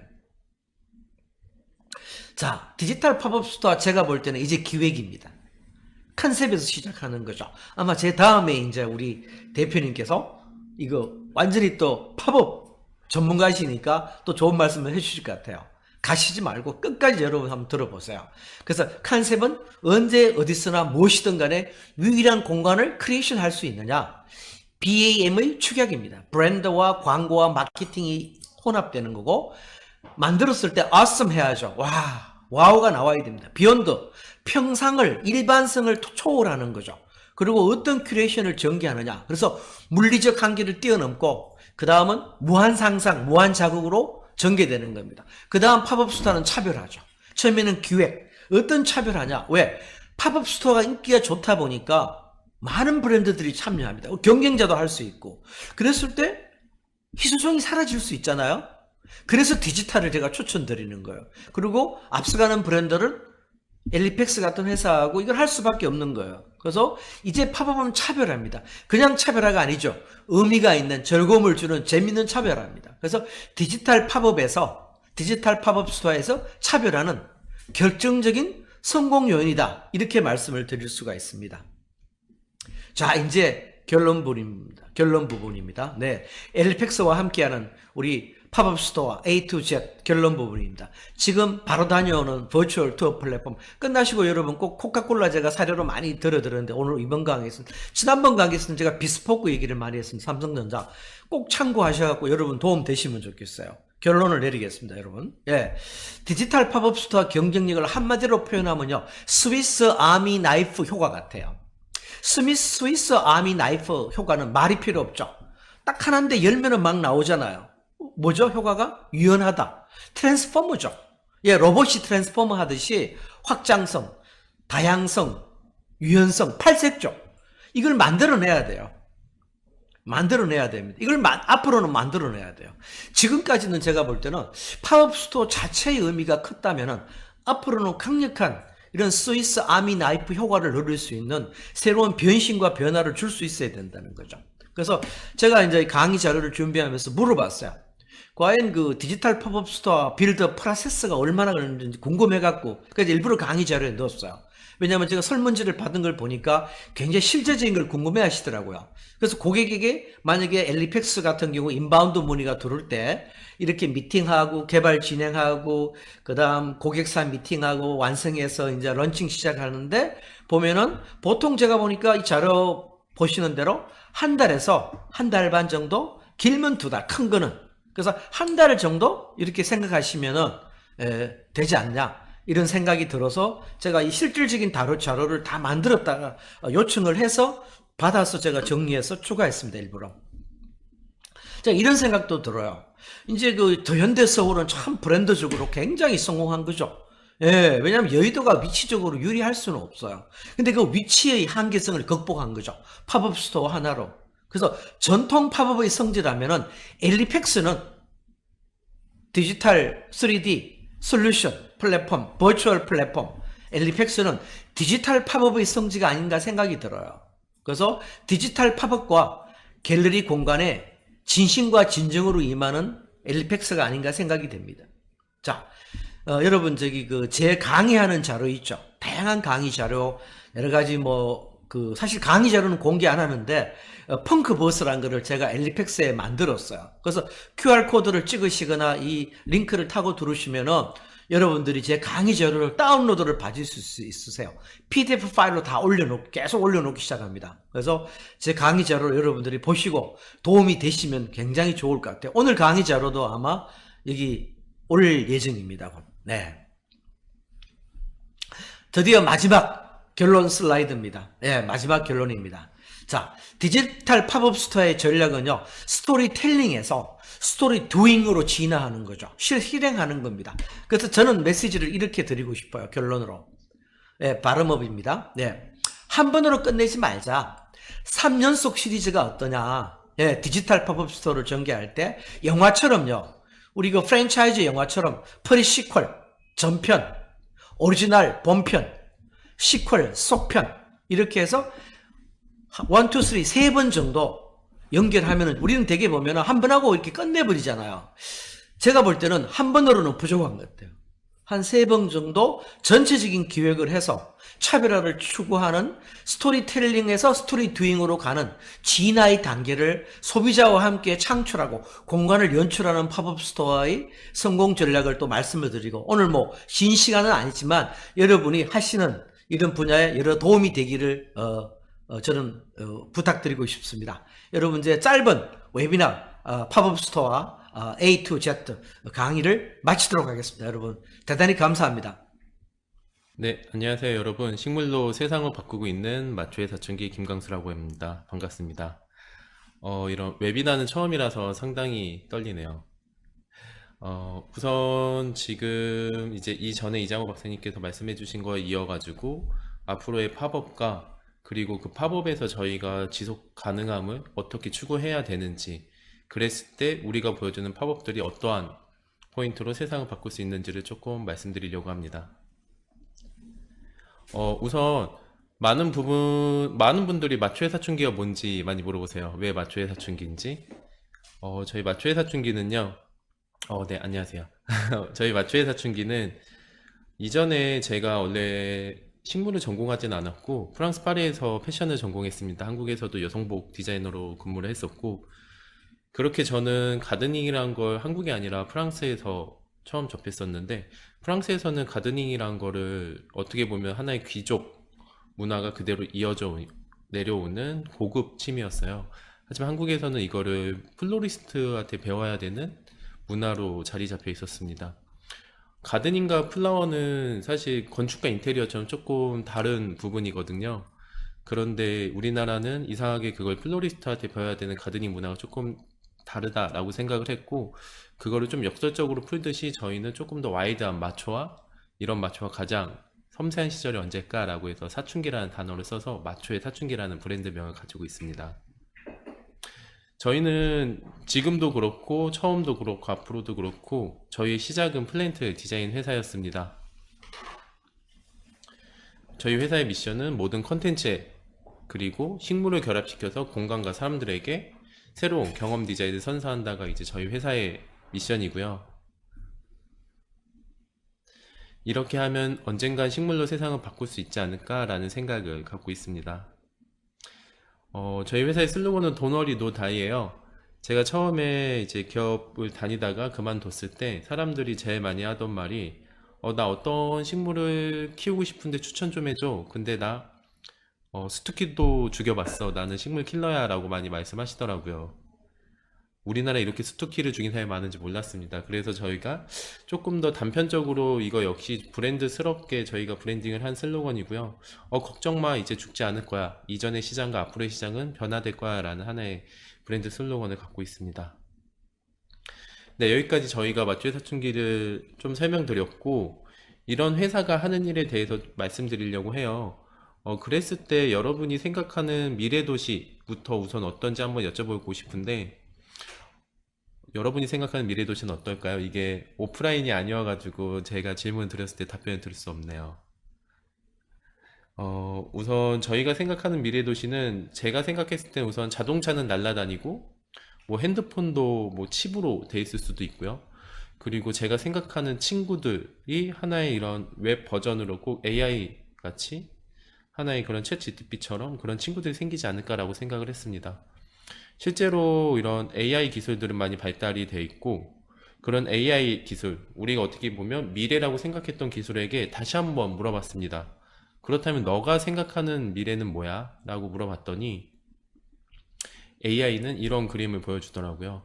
자, 디지털 팝업 스토어 제가 볼 때는 이제 기획입니다. 컨셉에서 시작하는 거죠. 아마 제 다음에 이제 우리 대표님께서 이거 완전히 또 팝업 전문가이시니까 또 좋은 말씀을 해주실 것 같아요. 가시지 말고 끝까지 여러분 한번 들어보세요. 그래서 컨셉은 언제 어디서나 무엇이든 간에 유일한 공간을 크리에이션 할 수 있느냐. BAM의 축약입니다. 브랜드와 광고와 마케팅이 혼합되는 거고, 만들었을 때 awesome 해야죠. 와우가 나와야 됩니다. 비욘드, 평상을, 일반성을 초월하는 거죠. 그리고 어떤 큐레이션을 전개하느냐. 그래서 물리적 한계를 뛰어넘고, 그 다음은 무한 상상, 무한 자극으로 전개되는 겁니다. 그 다음 팝업 스토어는 차별하죠. 처음에는 기획. 어떤 차별하냐. 왜? 팝업 스토어가 인기가 좋다 보니까 많은 브랜드들이 참여합니다. 경쟁자도 할 수 있고. 그랬을 때 희소성이 사라질 수 있잖아요. 그래서 디지털을 제가 추천드리는 거예요. 그리고 앞서가는 브랜드는 엘리펙스 같은 회사하고 이걸 할 수밖에 없는 거예요. 그래서 이제 팝업은 차별합니다. 그냥 차별화가 아니죠. 의미가 있는 즐거움을 주는 재밌는 차별화입니다. 그래서 디지털 팝업에서, 디지털 팝업 스토어에서 차별화는 결정적인 성공 요인이다. 이렇게 말씀을 드릴 수가 있습니다. 자, 이제 결론 부분입니다. 네. 엘리펙스와 함께하는 우리 팝업 스토어 A to Z 결론 부분입니다. 지금 바로 다녀오는 버추얼 투어 플랫폼 끝나시고 여러분 꼭 코카콜라 제가 사료로 많이 들었는데 오늘 이번 강의에서는, 지난번 강의에서는 제가 비스포크 얘기를 많이 했습니다. 삼성전자 꼭 참고하셔갖고 여러분 도움 되시면 좋겠어요. 결론을 내리겠습니다, 여러분. 예. 디지털 팝업 스토어 경쟁력을 한마디로 표현하면요. 스위스 아미 나이프 효과 같아요. 스위스 아미 나이프 효과는 말이 필요 없죠. 딱 하나인데 열면은 막 나오잖아요. 뭐죠? 효과가? 유연하다. 트랜스포머죠. 예, 로봇이 트랜스포머 하듯이 확장성, 다양성, 유연성, 팔색조. 이걸 만들어내야 돼요. 만들어내야 됩니다. 이걸 앞으로는 만들어내야 돼요. 지금까지는 제가 볼 때는 팝업 스토어 자체의 의미가 컸다면은 앞으로는 강력한 이런 스위스 아미 나이프 효과를 누릴 수 있는 새로운 변신과 변화를 줄 수 있어야 된다는 거죠. 그래서 제가 이제 강의 자료를 준비하면서 물어봤어요. 과연 그 디지털 팝업 스토어 빌드 프로세스가 얼마나 걸리는지 궁금해갖고, 그래서 일부러 강의 자료에 넣었어요. 왜냐하면 제가 설문지를 받은 걸 보니까 굉장히 실제적인 걸 궁금해 하시더라고요. 그래서 고객에게 만약에 엘리펙스 같은 경우 인바운드 문의가 들어올 때 이렇게 미팅하고 개발 진행하고 그다음 고객사 미팅하고 완성해서 이제 런칭 시작하는데 보면은 보통 제가 보니까 이 자료 보시는 대로 한 달에서 한 달 반 정도, 길면 두 달, 큰 거는. 그래서 한 달 정도 이렇게 생각하시면은 되지 않냐 이런 생각이 들어서 제가 이 실질적인 자료를 다 만들었다가 요청을 해서 받아서 제가 정리해서 추가했습니다. 일부러. 자, 이런 생각도 들어요. 이제 그 더현대 서울은 참 브랜드적으로 굉장히 성공한 거죠. 예, 왜냐하면 여의도가 위치적으로 유리할 수는 없어요. 근데 그 위치의 한계성을 극복한 거죠. 팝업 스토어 하나로. 그래서 전통 팝업의 성지라면은 엘리펙스는 디지털 3D 솔루션 플랫폼, 버추얼 플랫폼, 엘리펙스는 디지털 팝업의 성지가 아닌가 생각이 들어요. 그래서 디지털 팝업과 갤러리 공간에 진심과 진정으로 임하는 엘리펙스가 아닌가 생각이 됩니다. 자, 여러분 저기 그 제 강의하는 자료 있죠. 다양한 강의 자료 여러 가지 사실 강의 자료는 공개 안 하는데 펑크버스라는 거를 제가 엘리펙스에 만들었어요. 그래서 QR 코드를 찍으시거나 이 링크를 타고 들어오시면은 여러분들이 제 강의 자료를 다운로드를 받을 수 있으세요. PDF 파일로 다 계속 올려놓기 시작합니다. 그래서 제 강의 자료를 여러분들이 보시고 도움이 되시면 굉장히 좋을 것 같아요. 오늘 강의 자료도 아마 여기 올 예정입니다. 네. 드디어 마지막 결론 슬라이드입니다. 네, 마지막 결론입니다. 자, 디지털 팝업 스토어의 전략은요, 스토리텔링에서 스토리 두잉으로 진화하는 거죠. 실행하는 겁니다. 그래서 저는 메시지를 이렇게 드리고 싶어요. 결론으로. 네, 발음업입니다. 네. 한 번으로 끝내지 말자. 3연속 시리즈가 어떠냐. 네, 디지털 팝업 스토어를 전개할 때 영화처럼요. 우리 그 프랜차이즈 영화처럼 프리시퀄, 전편, 오리지널, 본편, 시퀄, 속편 이렇게 해서 1, 2, 3, 세 번 정도 연결하면은 우리는 되게 보면은 한 번 하고 이렇게 끝내버리잖아요. 제가 볼 때는 한 번으로는 부족한 것 같아요. 한 세 번 정도 전체적인 기획을 해서 차별화를 추구하는 스토리텔링에서 스토리 두잉으로 가는 진화의 단계를 소비자와 함께 창출하고 공간을 연출하는 팝업 스토어의 성공 전략을 또 말씀을 드리고 오늘 긴 시간은 아니지만 여러분이 하시는 이런 분야에 여러 도움이 되기를 저는 부탁드리고 싶습니다. 여러분 이제 짧은 웨비나 팝업 스토어 A to Z 강의를 마치도록 하겠습니다. 여러분 대단히 감사합니다. 네, 안녕하세요 여러분. 식물로 세상을 바꾸고 있는 마초의 사춘기 김광수라고 합니다. 반갑습니다. 이런 웨비나는 처음이라서 상당히 떨리네요. 우선 지금 이제 이전에 이장호 박사님께서 말씀해 주신 거에 이어가지고 앞으로의 팝업과 그리고 그 팝업에서 저희가 지속 가능함을 어떻게 추구해야 되는지, 그랬을 때 우리가 보여주는 팝업들이 어떠한 포인트로 세상을 바꿀 수 있는지를 조금 말씀드리려고 합니다. 우선 많은 분들이 마초의 사춘기가 뭔지 많이 물어보세요. 왜 마초의 사춘기인지. 저희 마초의 사춘기는요. 네, 안녕하세요. 저희 마초의 사춘기는 이전에 제가 원래 식물을 전공하진 않았고 프랑스 파리에서 패션을 전공했습니다. 한국에서도 여성복 디자이너로 근무를 했었고, 그렇게 저는 가드닝이란 걸 한국이 아니라 프랑스에서 처음 접했었는데, 프랑스에서는 가드닝이란 거를 어떻게 보면 하나의 귀족 문화가 그대로 이어져 내려오는 고급 취미였어요. 하지만 한국에서는 이거를 플로리스트한테 배워야 되는 문화로 자리 잡혀 있었습니다. 가드닝과 플라워는 사실 건축과 인테리어처럼 조금 다른 부분이거든요. 그런데 우리나라는 이상하게 그걸 플로리스트한테 배워야 되는 가드닝 문화가 조금 다르다라고 생각을 했고, 그거를 좀 역설적으로 풀듯이 저희는 조금 더 와이드한 마초와 이런 마초가 가장 섬세한 시절이 언제일까라고 해서 사춘기라는 단어를 써서 마초의 사춘기라는 브랜드명을 가지고 있습니다. 저희는 지금도 그렇고 처음도 그렇고 앞으로도 그렇고 저희의 시작은 플랜트 디자인 회사였습니다. 저희 회사의 미션은 모든 컨텐츠에 그리고 식물을 결합시켜서 공간과 사람들에게 새로운 경험 디자인을 선사한다가 이제 저희 회사의 미션이고요. 이렇게 하면 언젠간 식물로 세상을 바꿀 수 있지 않을까라는 생각을 갖고 있습니다. 저희 회사의 슬로건은 Don't No Die예요. 제가 처음에 이제 기업을 다니다가 그만뒀을 때 사람들이 제일 많이 하던 말이 나 어떤 식물을 키우고 싶은데 추천 좀 해줘. 근데 나 수투키도 죽여봤어. 나는 식물 킬러야 라고 많이 말씀하시더라고요. 우리나라에 이렇게 수투키를 죽인 사람이 많은지 몰랐습니다. 그래서 저희가 조금 더 단편적으로 이거 역시 브랜드스럽게 저희가 브랜딩을 한 슬로건이고요. 걱정 마, 이제 죽지 않을 거야. 이전의 시장과 앞으로의 시장은 변화될 거야 라는 하나의 브랜드 슬로건을 갖고 있습니다. 네, 여기까지 저희가 마취회 사춘기를 좀 설명드렸고, 이런 회사가 하는 일에 대해서 말씀드리려고 해요. 그랬을 때 여러분이 생각하는 미래도시부터 우선 어떤지 한번 여쭤보고 싶은데, 여러분이 생각하는 미래도시는 어떨까요? 이게 오프라인이 아니어가지고 제가 질문 드렸을 때 답변을 드릴 수 없네요. 우선 저희가 생각하는 미래도시는 제가 생각했을 때 우선 자동차는 날아다니고 뭐 핸드폰도 뭐 칩으로 돼 있을 수도 있고요. 그리고 제가 생각하는 친구들이 하나의 이런 웹 버전으로 꼭 AI 같이 하나의 그런 챗 GTP처럼 그런 친구들이 생기지 않을까라고 생각을 했습니다. 실제로 이런 AI 기술들은 많이 발달이 돼 있고 그런 AI 기술, 우리가 어떻게 보면 미래라고 생각했던 기술에게 다시 한번 물어봤습니다. 그렇다면 너가 생각하는 미래는 뭐야? 라고 물어봤더니 AI는 이런 그림을 보여주더라고요.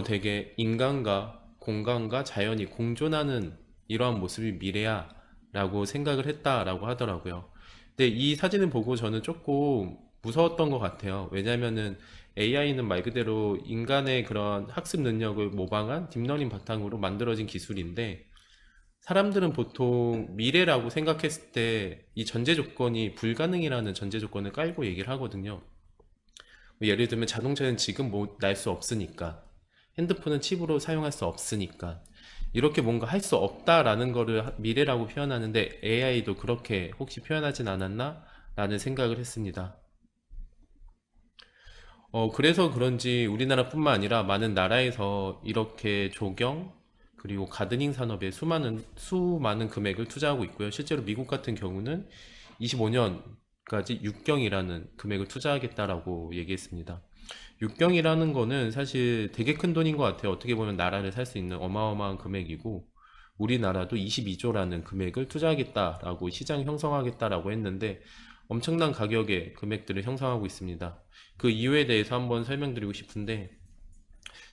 되게 인간과 공간과 자연이 공존하는 이러한 모습이 미래야 라고 생각을 했다라고 하더라고요. 근데 이 사진을 보고 저는 조금 무서웠던 것 같아요. 왜냐면은 AI는 말 그대로 인간의 그런 학습 능력을 모방한 딥러닝 바탕으로 만들어진 기술인데 사람들은 보통 미래라고 생각했을 때 이 전제 조건이 불가능이라는 전제 조건을 깔고 얘기를 하거든요. 뭐 예를 들면 자동차는 지금 뭐 날 수 없으니까, 핸드폰은 칩으로 사용할 수 없으니까, 이렇게 뭔가 할 수 없다라는 거를 미래라고 표현하는데 AI도 그렇게 혹시 표현하진 않았나? 라는 생각을 했습니다. 그래서 그런지 우리나라뿐만 아니라 많은 나라에서 이렇게 조경, 그리고 가드닝 산업에 수많은 금액을 투자하고 있고요. 실제로 미국 같은 경우는 25년까지 6경이라는 금액을 투자하겠다라고 얘기했습니다. 6경이라는 거는 사실 되게 큰 돈인 것 같아요. 어떻게 보면 나라를 살 수 있는 어마어마한 금액이고, 우리나라도 22조라는 금액을 투자하겠다라고 시장 형성하겠다라고 했는데, 엄청난 가격의 금액들을 형성하고 있습니다. 그 이유에 대해서 한번 설명드리고 싶은데,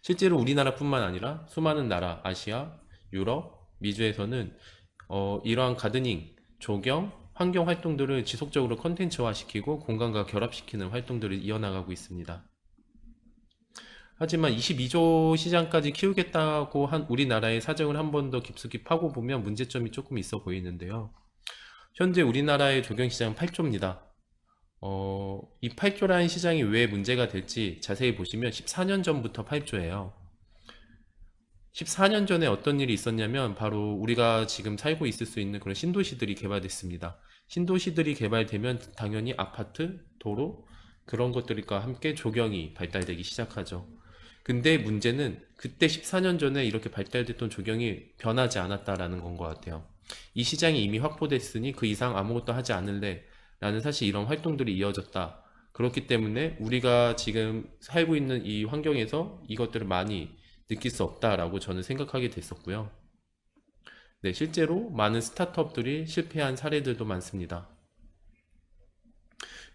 실제로 우리나라뿐만 아니라 수많은 나라, 아시아, 유럽, 미주에서는 이러한 가드닝, 조경, 환경 활동들을 지속적으로 컨텐츠화시키고 공간과 결합시키는 활동들을 이어나가고 있습니다. 하지만 22조 시장까지 키우겠다고 한 우리나라의 사정을 한 번 더 깊숙이 파고 보면 문제점이 조금 있어 보이는데요. 현재 우리나라의 조경 시장은 8조입니다. 이 8조라는 시장이 왜 문제가 될지 자세히 보시면 14년 전부터 8조예요. 14년 전에 어떤 일이 있었냐면 바로 우리가 지금 살고 있을 수 있는 그런 신도시들이 개발됐습니다. 신도시들이 개발되면 당연히 아파트, 도로 그런 것들과 함께 조경이 발달되기 시작하죠. 근데 문제는 그때 14년 전에 이렇게 발달됐던 조경이 변하지 않았다라는 건 것 같아요. 이 시장이 이미 확보됐으니 그 이상 아무것도 하지 않을래 라는 사실 이런 활동들이 이어졌다. 그렇기 때문에 우리가 지금 살고 있는 이 환경에서 이것들을 많이 느낄 수 없다라고 저는 생각하게 됐었고요. 네, 실제로 많은 스타트업들이 실패한 사례들도 많습니다.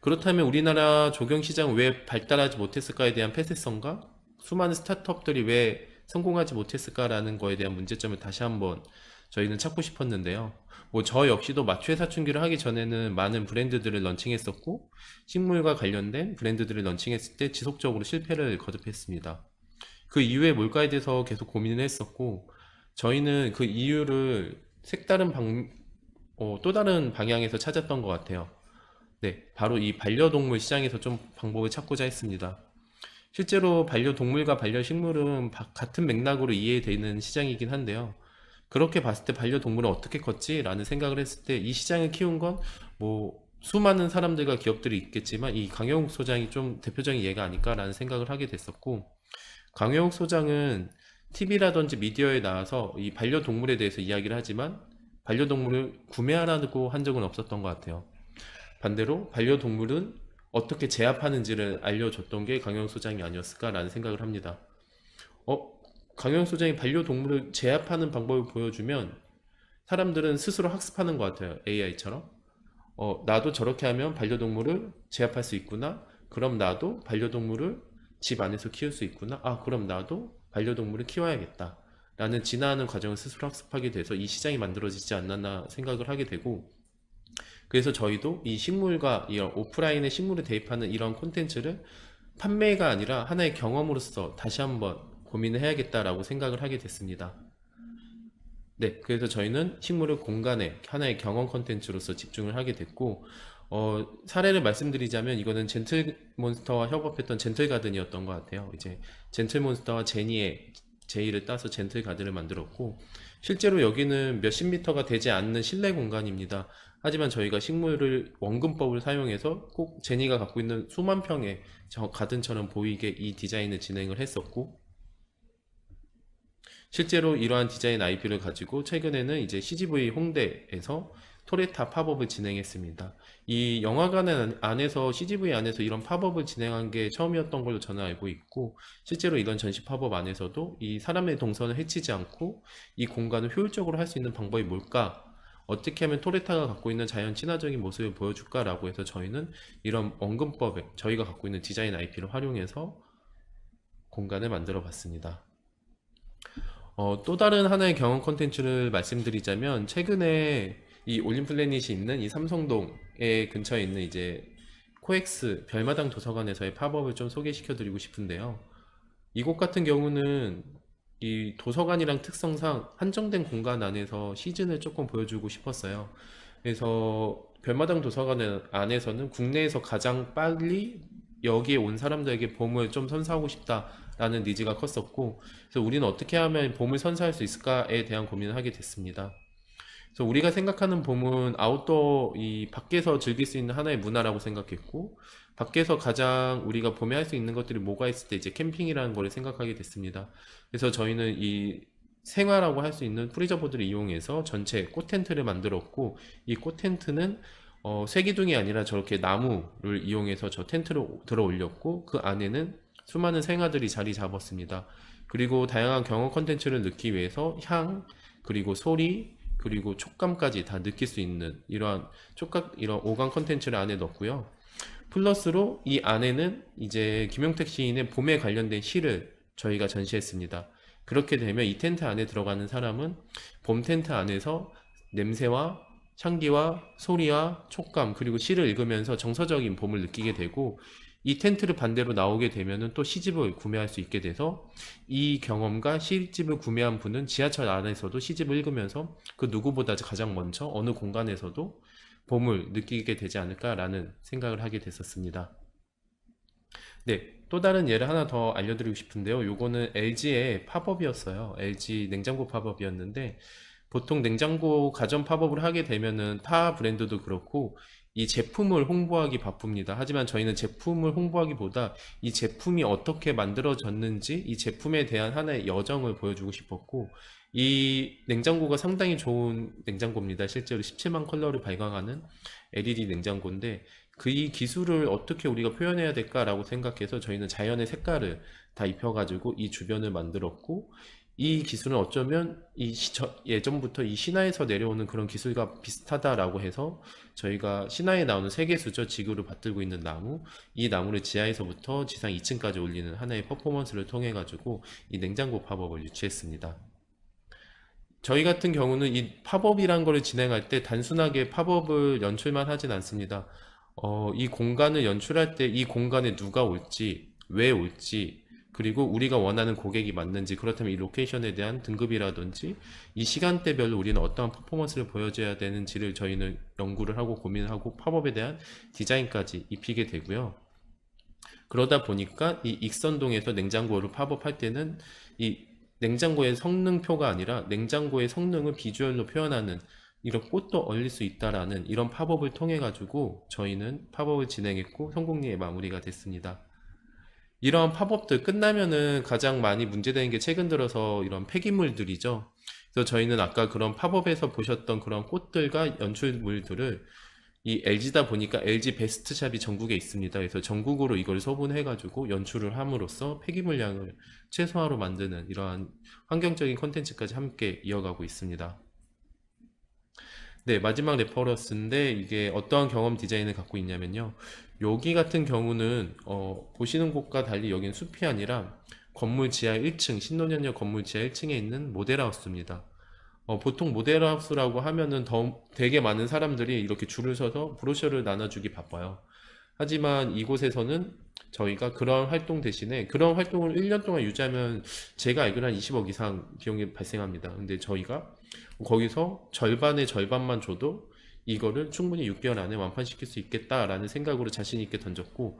그렇다면 우리나라 조경 시장 왜 발달하지 못했을까에 대한 폐쇄성과 수많은 스타트업들이 왜 성공하지 못했을까라는 거에 대한 문제점을 다시 한번 저희는 찾고 싶었는데요. 뭐 저 역시도 마취회 사춘기를 하기 전에는 많은 브랜드들을 런칭했었고 식물과 관련된 브랜드들을 런칭했을 때 지속적으로 실패를 거듭했습니다. 그 이유에 뭘까에 대해서 계속 고민을 했었고 저희는 그 이유를 또 다른 방향에서 찾았던 것 같아요. 네, 바로 이 반려동물 시장에서 좀 방법을 찾고자 했습니다. 실제로 반려동물과 반려식물은 같은 맥락으로 이해되는 시장이긴 한데요. 그렇게 봤을 때 반려동물은 어떻게 컸지? 라는 생각을 했을 때 이 시장을 키운 건 뭐 수많은 사람들과 기업들이 있겠지만 이 강영욱 소장이 좀 대표적인 예가 아닐까라는 생각을 하게 됐었고 강영욱 소장은 TV라든지 미디어에 나와서 이 반려동물에 대해서 이야기를 하지만 반려동물을 구매하라고 한 적은 없었던 것 같아요. 반대로 반려동물은 어떻게 제압하는지를 알려줬던 게 강영 소장이 아니었을까라는 생각을 합니다. 강영 소장이 반려동물을 제압하는 방법을 보여주면 사람들은 스스로 학습하는 것 같아요. AI처럼. 나도 저렇게 하면 반려동물을 제압할 수 있구나. 그럼 나도 반려동물을 집 안에서 키울 수 있구나. 그럼 나도 반려동물을 키워야겠다. 라는 진화하는 과정을 스스로 학습하게 돼서 이 시장이 만들어지지 않았나 생각을 하게 되고, 그래서 저희도 이 식물과 이런 오프라인에 식물을 대입하는 이런 콘텐츠를 판매가 아니라 하나의 경험으로서 다시 한번 고민을 해야겠다라고 생각을 하게 됐습니다. 네, 그래서 저희는 식물을 공간에 하나의 경험 콘텐츠로서 집중을 하게 됐고, 사례를 말씀드리자면 이거는 젠틀몬스터와 협업했던 젠틀가든이었던 것 같아요. 이제 젠틀몬스터와 제니의 제의를 따서 젠틀가든을 만들었고, 실제로 여기는 몇십 미터가 되지 않는 실내 공간입니다. 하지만 저희가 식물을 원근법을 사용해서 꼭 제니가 갖고 있는 수만 평의 저 가든처럼 보이게 이 디자인을 진행을 했었고, 실제로 이러한 디자인 IP를 가지고 최근에는 이제 CGV 홍대에서 토레타 팝업을 진행했습니다. 이 영화관 안에서 CGV 안에서 이런 팝업을 진행한 게 처음이었던 걸로 저는 알고 있고, 실제로 이런 전시 팝업 안에서도 이 사람의 동선을 해치지 않고 이 공간을 효율적으로 할 수 있는 방법이 뭘까? 어떻게 하면 토레타가 갖고 있는 자연 친화적인 모습을 보여줄까라고 해서 저희는 이런 원근법에 저희가 갖고 있는 디자인 IP를 활용해서 공간을 만들어 봤습니다. 또 다른 하나의 경험 콘텐츠를 말씀드리자면, 최근에 이 올림플래닛이 있는 이 삼성동에 근처에 있는 이제 코엑스 별마당 도서관에서의 팝업을 좀 소개시켜 드리고 싶은데요. 이곳 같은 경우는 이 도서관이랑 특성상 한정된 공간 안에서 시즌을 조금 보여주고 싶었어요. 그래서 별마당 도서관 안에서는 국내에서 가장 빨리 여기에 온 사람들에게 봄을 좀 선사하고 싶다라는 니즈가 컸었고, 그래서 우리는 어떻게 하면 봄을 선사할 수 있을까에 대한 고민을 하게 됐습니다. 그래서 우리가 생각하는 봄은 아웃도어, 이 밖에서 즐길 수 있는 하나의 문화라고 생각했고, 밖에서 가장 우리가 봄에 할 수 있는 것들이 뭐가 있을 때 이제 캠핑이라는 걸 생각하게 됐습니다. 그래서 저희는 이 생활하고 할 수 있는 프리저보드를 이용해서 전체 꽃 텐트를 만들었고, 이 꽃 텐트는 쇠기둥이 아니라 저렇게 나무를 이용해서 저 텐트를 들어 올렸고, 그 안에는 수많은 생화들이 자리 잡았습니다. 그리고 다양한 경험 컨텐츠를 넣기 위해서 향, 그리고 소리, 그리고 촉감까지 다 느낄 수 있는 이러한 이런 오감 컨텐츠를 안에 넣었고요. 플러스로 이 안에는 이제 김용택 시인의 봄에 관련된 시를 저희가 전시했습니다. 그렇게 되면 이 텐트 안에 들어가는 사람은 봄 텐트 안에서 냄새와 향기와 소리와 촉감, 그리고 시를 읽으면서 정서적인 봄을 느끼게 되고, 이 텐트를 반대로 나오게 되면은 또 시집을 구매할 수 있게 돼서 이 경험과 시집을 구매한 분은 지하철 안에서도 시집을 읽으면서 그 누구보다 가장 먼저 어느 공간에서도 봄을 느끼게 되지 않을까라는 생각을 하게 됐었습니다. 네, 또 다른 예를 하나 더 알려드리고 싶은데요. 요거는 LG의 팝업이었어요. LG 냉장고 팝업이었는데, 보통 냉장고 가전 팝업을 하게 되면은 타 브랜드도 그렇고 이 제품을 홍보하기 바쁩니다. 하지만 저희는 제품을 홍보하기보다 이 제품이 어떻게 만들어졌는지 이 제품에 대한 하나의 여정을 보여주고 싶었고, 이 냉장고가 상당히 좋은 냉장고입니다. 실제로 17만 컬러를 발광하는 LED 냉장고인데, 그 이 기술을 어떻게 우리가 표현해야 될까라고 생각해서 저희는 자연의 색깔을 다 입혀가지고 이 주변을 만들었고, 이 기술은 어쩌면 예전부터 이 신화에서 내려오는 그런 기술과 비슷하다라고 해서 저희가 신화에 나오는 세계수죠. 지구를 받들고 있는 나무, 이 나무를 지하에서부터 지상 2층까지 올리는 하나의 퍼포먼스를 통해 가지고 이 냉장고 팝업을 유치했습니다. 저희 같은 경우는 이 팝업이란 거를 진행할 때 단순하게 팝업을 연출만 하진 않습니다. 이 공간을 연출할 때 이 공간에 누가 올지, 왜 올지, 그리고 우리가 원하는 고객이 맞는지, 그렇다면 이 로케이션에 대한 등급이라든지 이 시간대별로 우리는 어떠한 퍼포먼스를 보여줘야 되는지를 저희는 연구를 하고 고민을 하고 팝업에 대한 디자인까지 입히게 되고요. 그러다 보니까 이 익선동에서 냉장고를 팝업할 때는 이 냉장고의 성능표가 아니라 냉장고의 성능을 비주얼로 표현하는 이런 꽃도 얼릴 수 있다라는 이런 팝업을 통해 가지고 저희는 팝업을 진행했고 성공리에 마무리가 됐습니다. 이런 팝업들 끝나면은 가장 많이 문제되는 게 최근 들어서 이런 폐기물들이죠. 그래서 저희는 아까 그런 팝업에서 보셨던 그런 꽃들과 연출물들을 이 LG다 보니까 LG 베스트샵이 전국에 있습니다. 그래서 전국으로 이걸 소분해가지고 연출을 함으로써 폐기 물량을 최소화로 만드는 이러한 환경적인 콘텐츠까지 함께 이어가고 있습니다. 네, 마지막 레퍼런스인데 이게 어떠한 경험 디자인을 갖고 있냐면요. 여기 같은 경우는 보시는 곳과 달리 여기는 숲이 아니라 건물 지하 1층, 신논현역 건물 지하 1층에 있는 모델하우스입니다. 보통 모델하우스라고 하면은 되게 많은 사람들이 이렇게 줄을 서서 브로셔를 나눠주기 바빠요. 하지만 이곳에서는 저희가 그런 활동 대신에 그런 활동을 1년 동안 유지하면 제가 알기로 한 20억 이상 비용이 발생합니다. 근데 저희가 거기서 절반의 절반만 줘도 이거를 충분히 6개월 안에 완판시킬 수 있겠다라는 생각으로 자신 있게 던졌고,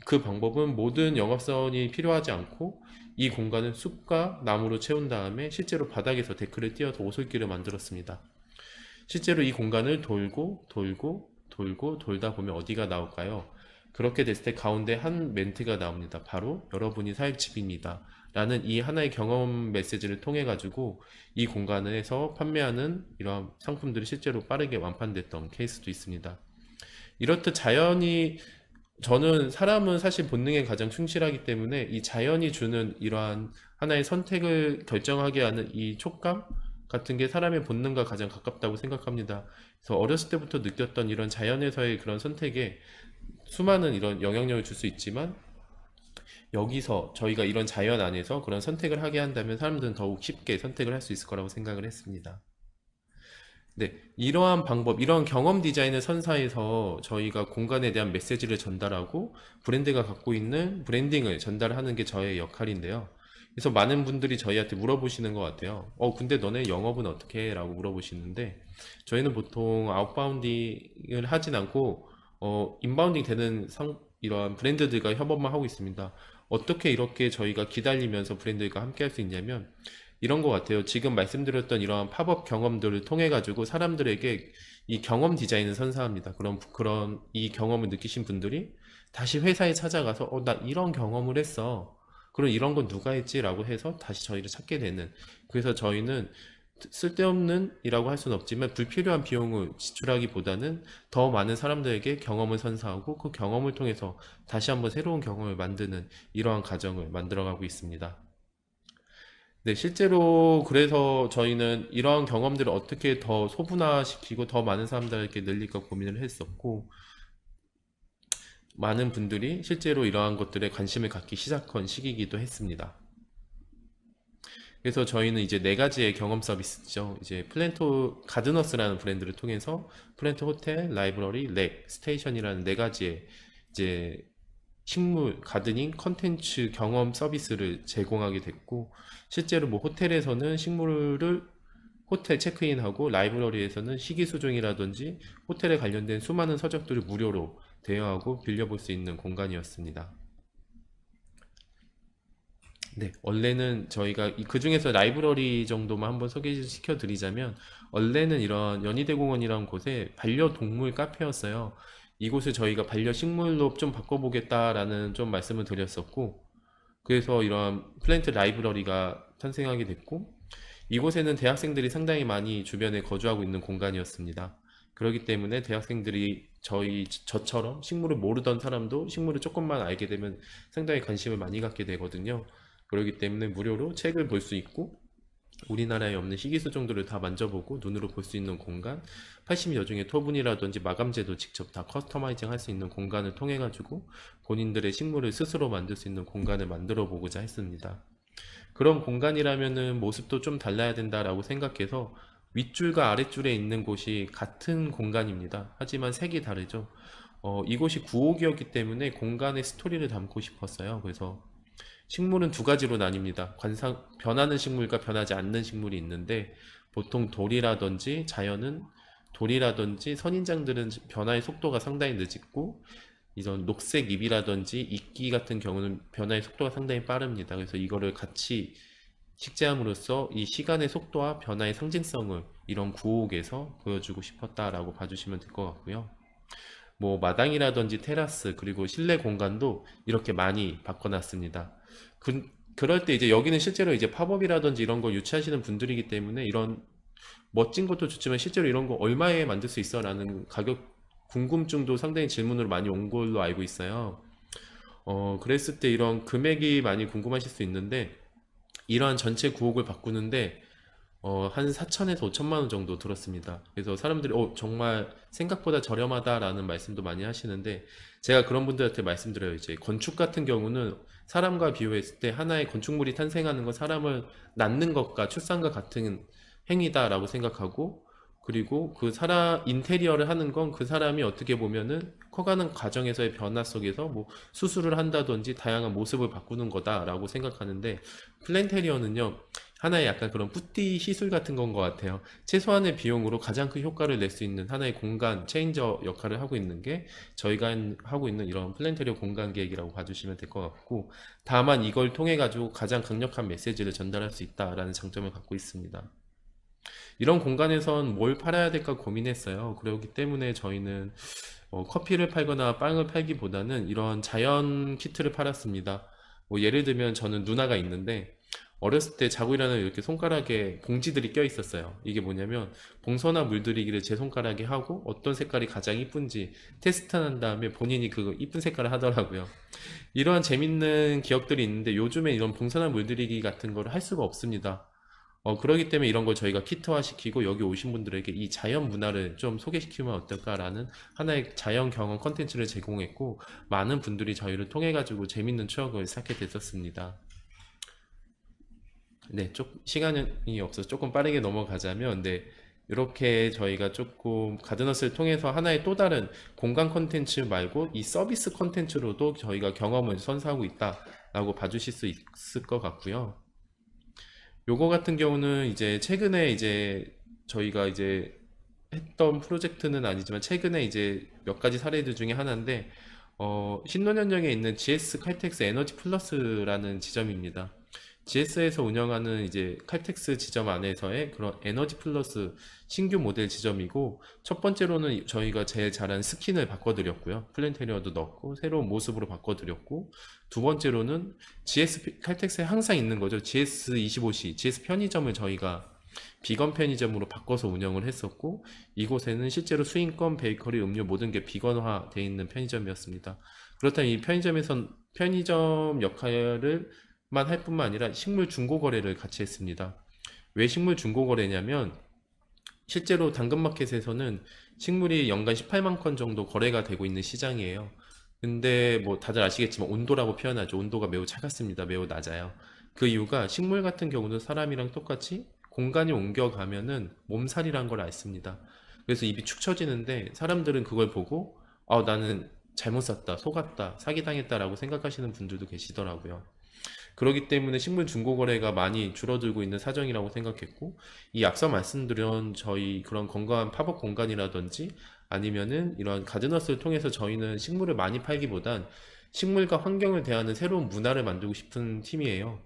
그 방법은 모든 영업사원이 필요하지 않고 이 공간을 숲과 나무로 채운 다음에 실제로 바닥에서 데크를 띄어서 오솔길을 만들었습니다. 실제로 이 공간을 돌고 돌다 보면 어디가 나올까요? 그렇게 됐을 때 가운데 한 멘트가 나옵니다. 바로 여러분이 살 집입니다 라는 이 하나의 경험 메시지를 통해 가지고 이 공간에서 판매하는 이러한 상품들이 실제로 빠르게 완판됐던 케이스도 있습니다. 이렇듯 저는 사람은 사실 본능에 가장 충실하기 때문에 이 자연이 주는 이러한 하나의 선택을 결정하게 하는 이 촉감 같은 게 사람의 본능과 가장 가깝다고 생각합니다. 그래서 어렸을 때부터 느꼈던 이런 자연에서의 그런 선택에 수많은 이런 영향력을 줄 수 있지만, 여기서 저희가 이런 자연 안에서 그런 선택을 하게 한다면 사람들은 더욱 쉽게 선택을 할 수 있을 거라고 생각을 했습니다. 네, 이러한 방법, 이러한 경험 디자인을 선사해서 저희가 공간에 대한 메시지를 전달하고 브랜드가 갖고 있는 브랜딩을 전달하는 게 저의 역할인데요. 그래서 많은 분들이 저희한테 물어보시는 것 같아요. 근데 너네 영업은 어떻게 해? 라고 물어보시는데, 저희는 보통 아웃바운딩을 하진 않고 인바운딩 되는 이러한 브랜드들과 협업만 하고 있습니다. 어떻게 이렇게 저희가 기다리면서 브랜드가 함께 할 수 있냐면 이런 것 같아요. 지금 말씀드렸던 이러한 팝업 경험들을 통해 가지고 사람들에게 이 경험 디자인을 선사합니다. 그런 이 경험을 느끼신 분들이 다시 회사에 찾아가서 나 이런 경험을 했어. 그럼 이런 건 누가 했지? 라고 해서 다시 저희를 찾게 되는, 그래서 저희는 쓸데없는 이라고 할 수는 없지만 불필요한 비용을 지출하기보다는 더 많은 사람들에게 경험을 선사하고 그 경험을 통해서 다시 한번 새로운 경험을 만드는 이러한 과정을 만들어가고 있습니다. 네, 실제로 그래서 저희는 이러한 경험들을 어떻게 더 소분화시키고 더 많은 사람들에게 늘릴까 고민을 했었고, 많은 분들이 실제로 이러한 것들에 관심을 갖기 시작한 시기이기도 했습니다. 그래서 저희는 이제 4가지의 경험 서비스죠. 이제 플랜토 가드너스라는 브랜드를 통해서 플랜토 호텔, 라이브러리, 렉, 스테이션이라는 4가지의 이제 식물, 가드닝, 컨텐츠 경험 서비스를 제공하게 됐고, 실제로 뭐 호텔에서는 식물을 호텔 체크인하고, 라이브러리에서는 시기수종이라든지 호텔에 관련된 수많은 서적들을 무료로 대여하고 빌려볼 수 있는 공간이었습니다. 네, 원래는 저희가 그 중에서 라이브러리 정도만 한번 소개시켜 드리자면, 원래는 이런 연희대공원이라는 곳에 반려동물 카페였어요. 이곳을 저희가 반려식물로 좀 바꿔보겠다라는 좀 말씀을 드렸었고, 그래서 이런 플랜트 라이브러리가 탄생하게 됐고, 이곳에는 대학생들이 상당히 많이 주변에 거주하고 있는 공간이었습니다. 그렇기 때문에 대학생들이 저처럼 식물을 모르던 사람도 식물을 조금만 알게 되면 상당히 관심을 많이 갖게 되거든요. 그렇기 때문에 무료로 책을 볼 수 있고, 우리나라에 없는 희귀수종들을 다 만져보고 눈으로 볼 수 있는 공간, 80여 종의 토분이라든지 마감재도 직접 다 커스터마이징 할 수 있는 공간을 통해 가지고 본인들의 식물을 스스로 만들 수 있는 공간을 만들어 보고자 했습니다. 그런 공간이라면은 모습도 좀 달라야 된다라고 생각해서 윗줄과 아랫줄에 있는 곳이 같은 공간입니다. 하지만 색이 다르죠. 이곳이 구옥이었기 때문에 공간의 스토리를 담고 싶었어요. 그래서 식물은 2가지로 나뉩니다. 변하는 식물과 변하지 않는 식물이 있는데, 보통 돌이라든지 선인장들은 변화의 속도가 상당히 늦고, 이런 녹색 잎이라든지 이끼 같은 경우는 변화의 속도가 상당히 빠릅니다. 그래서 이거를 같이 식재함으로써 이 시간의 속도와 변화의 상징성을 이런 구옥에서 보여주고 싶었다라고 봐주시면 될 것 같고요. 뭐 마당이라든지 테라스, 그리고 실내 공간도 이렇게 많이 바꿔놨습니다. 그럴 때 이제 여기는 실제로 이제 팝업이라든지 이런 걸 유치하시는 분들이기 때문에 이런 멋진 것도 좋지만 실제로 이런 거 얼마에 만들 수 있어? 라는 가격 궁금증도 상당히 질문으로 많이 온 걸로 알고 있어요. 그랬을 때 이런 금액이 많이 궁금하실 수 있는데 이러한 전체 구옥을 바꾸는데 한 4천에서 5천만 원 정도 들었습니다. 그래서 사람들이 정말 생각보다 저렴하다라는 말씀도 많이 하시는데 제가 그런 분들한테 말씀드려요. 이제 건축 같은 경우는 사람과 비교했을 때 하나의 건축물이 탄생하는 건 사람을 낳는 것과 출산과 같은 행위다라고 생각하고 그리고 그 사람 인테리어를 하는 건 그 사람이 어떻게 보면은 커가는 과정에서의 변화 속에서 뭐 수술을 한다든지 다양한 모습을 바꾸는 거다라고 생각하는데 플랜테리어는요 하나의 약간 그런 뿌띠 시술 같은 건 것 같아요. 최소한의 비용으로 가장 큰 효과를 낼 수 있는 하나의 공간 체인저 역할을 하고 있는 게 저희가 하고 있는 이런 플랜테리어 공간 계획이라고 봐주시면 될 것 같고 다만 이걸 통해 가지고 가장 강력한 메시지를 전달할 수 있다라는 장점을 갖고 있습니다. 이런 공간에선 뭘 팔아야 될까 고민했어요. 그렇기 때문에 저희는 커피를 팔거나 빵을 팔기보다는 이런 자연 키트를 팔았습니다. 뭐 예를 들면 저는 누나가 있는데 어렸을 때 자고 일어나면 이렇게 손가락에 봉지들이 껴 있었어요. 이게 뭐냐면 봉선화 물들이기를 제 손가락에 하고 어떤 색깔이 가장 이쁜지 테스트한 다음에 본인이 그 이쁜 색깔을 하더라고요. 이러한 재밌는 기억들이 있는데 요즘에 이런 봉선화 물들이기 같은 거를 할 수가 없습니다. 그러기 때문에 이런 걸 저희가 키트화 시키고 여기 오신 분들에게 이 자연 문화를 좀 소개시키면 어떨까라는 하나의 자연 경험 컨텐츠를 제공했고 많은 분들이 저희를 통해 가지고 재밌는 추억을 쌓게 됐었습니다. 네, 시간이 없어서 조금 빠르게 넘어가자면 네, 이렇게 저희가 조금 가드너스를 통해서 하나의 또 다른 공간 컨텐츠 말고 이 서비스 컨텐츠로도 저희가 경험을 선사하고 있다라고 봐주실 수 있을 것 같고요. 요거 같은 경우는 이제 최근에 이제 저희가 이제 했던 프로젝트는 아니지만 최근에 이제 몇 가지 사례들 중에 하나인데 신논현역에 있는 GS 칼텍스 에너지 플러스라는 지점입니다. GS에서 운영하는 이제 칼텍스 지점 안에서의 그런 에너지 플러스 신규 모델 지점이고 첫 번째로는 저희가 제일 잘한 스킨을 바꿔드렸고요. 플랜테리어도 넣고 새로운 모습으로 바꿔드렸고 두 번째로는 GS 칼텍스에 항상 있는 거죠. GS25C, GS 편의점을 저희가 비건 편의점으로 바꿔서 운영을 했었고 이곳에는 실제로 수인권, 베이커리, 음료 모든 게 비건화 되어 있는 편의점이었습니다. 그렇다면 이 편의점에선 편의점 역할을 만 할 뿐만 아니라 식물 중고 거래를 같이 했습니다. 왜 식물 중고 거래냐면 실제로 당근마켓에서는 식물이 연간 18만 건 정도 거래가 되고 있는 시장이에요. 근데 뭐 다들 아시겠지만 온도라고 표현하죠. 온도가 매우 차갑습니다. 매우 낮아요. 그 이유가 식물 같은 경우는 사람이랑 똑같이 공간이 옮겨가면은 몸살이란 걸 앓습니다. 그래서 입이 축 처지는데 사람들은 그걸 보고 나는 잘못 샀다, 속았다, 사기당했다라고 생각하시는 분들도 계시더라고요. 그렇기 때문에 식물 중고거래가 많이 줄어들고 있는 사정이라고 생각했고 이 앞서 말씀드린 저희 그런 건강한 팝업 공간이라든지 아니면은 이런 가드너스를 통해서 저희는 식물을 많이 팔기보단 식물과 환경을 대하는 새로운 문화를 만들고 싶은 팀이에요.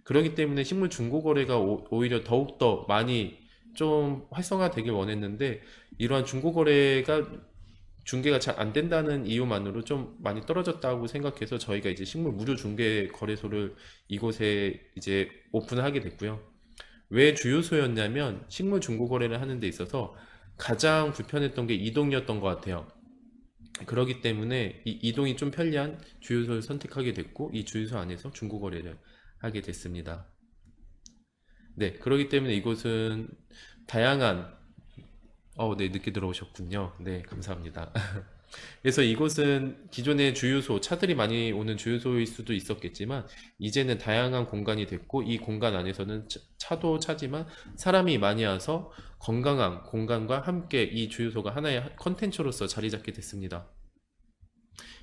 그렇기 때문에 식물 중고거래가 오히려 더욱더 많이 좀 활성화되길 원했는데 이러한 중고거래가 중개가 잘 안 된다는 이유만으로 좀 많이 떨어졌다고 생각해서 저희가 이제 식물 무료 중개 거래소를 이곳에 이제 오픈하게 됐고요. 왜 주유소였냐면 식물 중고 거래를 하는 데 있어서 가장 불편했던 게 이동이었던 것 같아요. 그렇기 때문에 이 이동이 좀 편리한 주유소를 선택하게 됐고 이 주유소 안에서 중고 거래를 하게 됐습니다. 네, 그렇기 때문에 이곳은 다양한 네, 늦게 들어오셨군요. 네, 감사합니다. 그래서 이곳은 기존의 주유소, 차들이 많이 오는 주유소일 수도 있었겠지만, 이제는 다양한 공간이 됐고, 이 공간 안에서는 차도 차지만 사람이 많이 와서 건강한 공간과 함께 이 주유소가 하나의 컨텐츠로서 자리 잡게 됐습니다.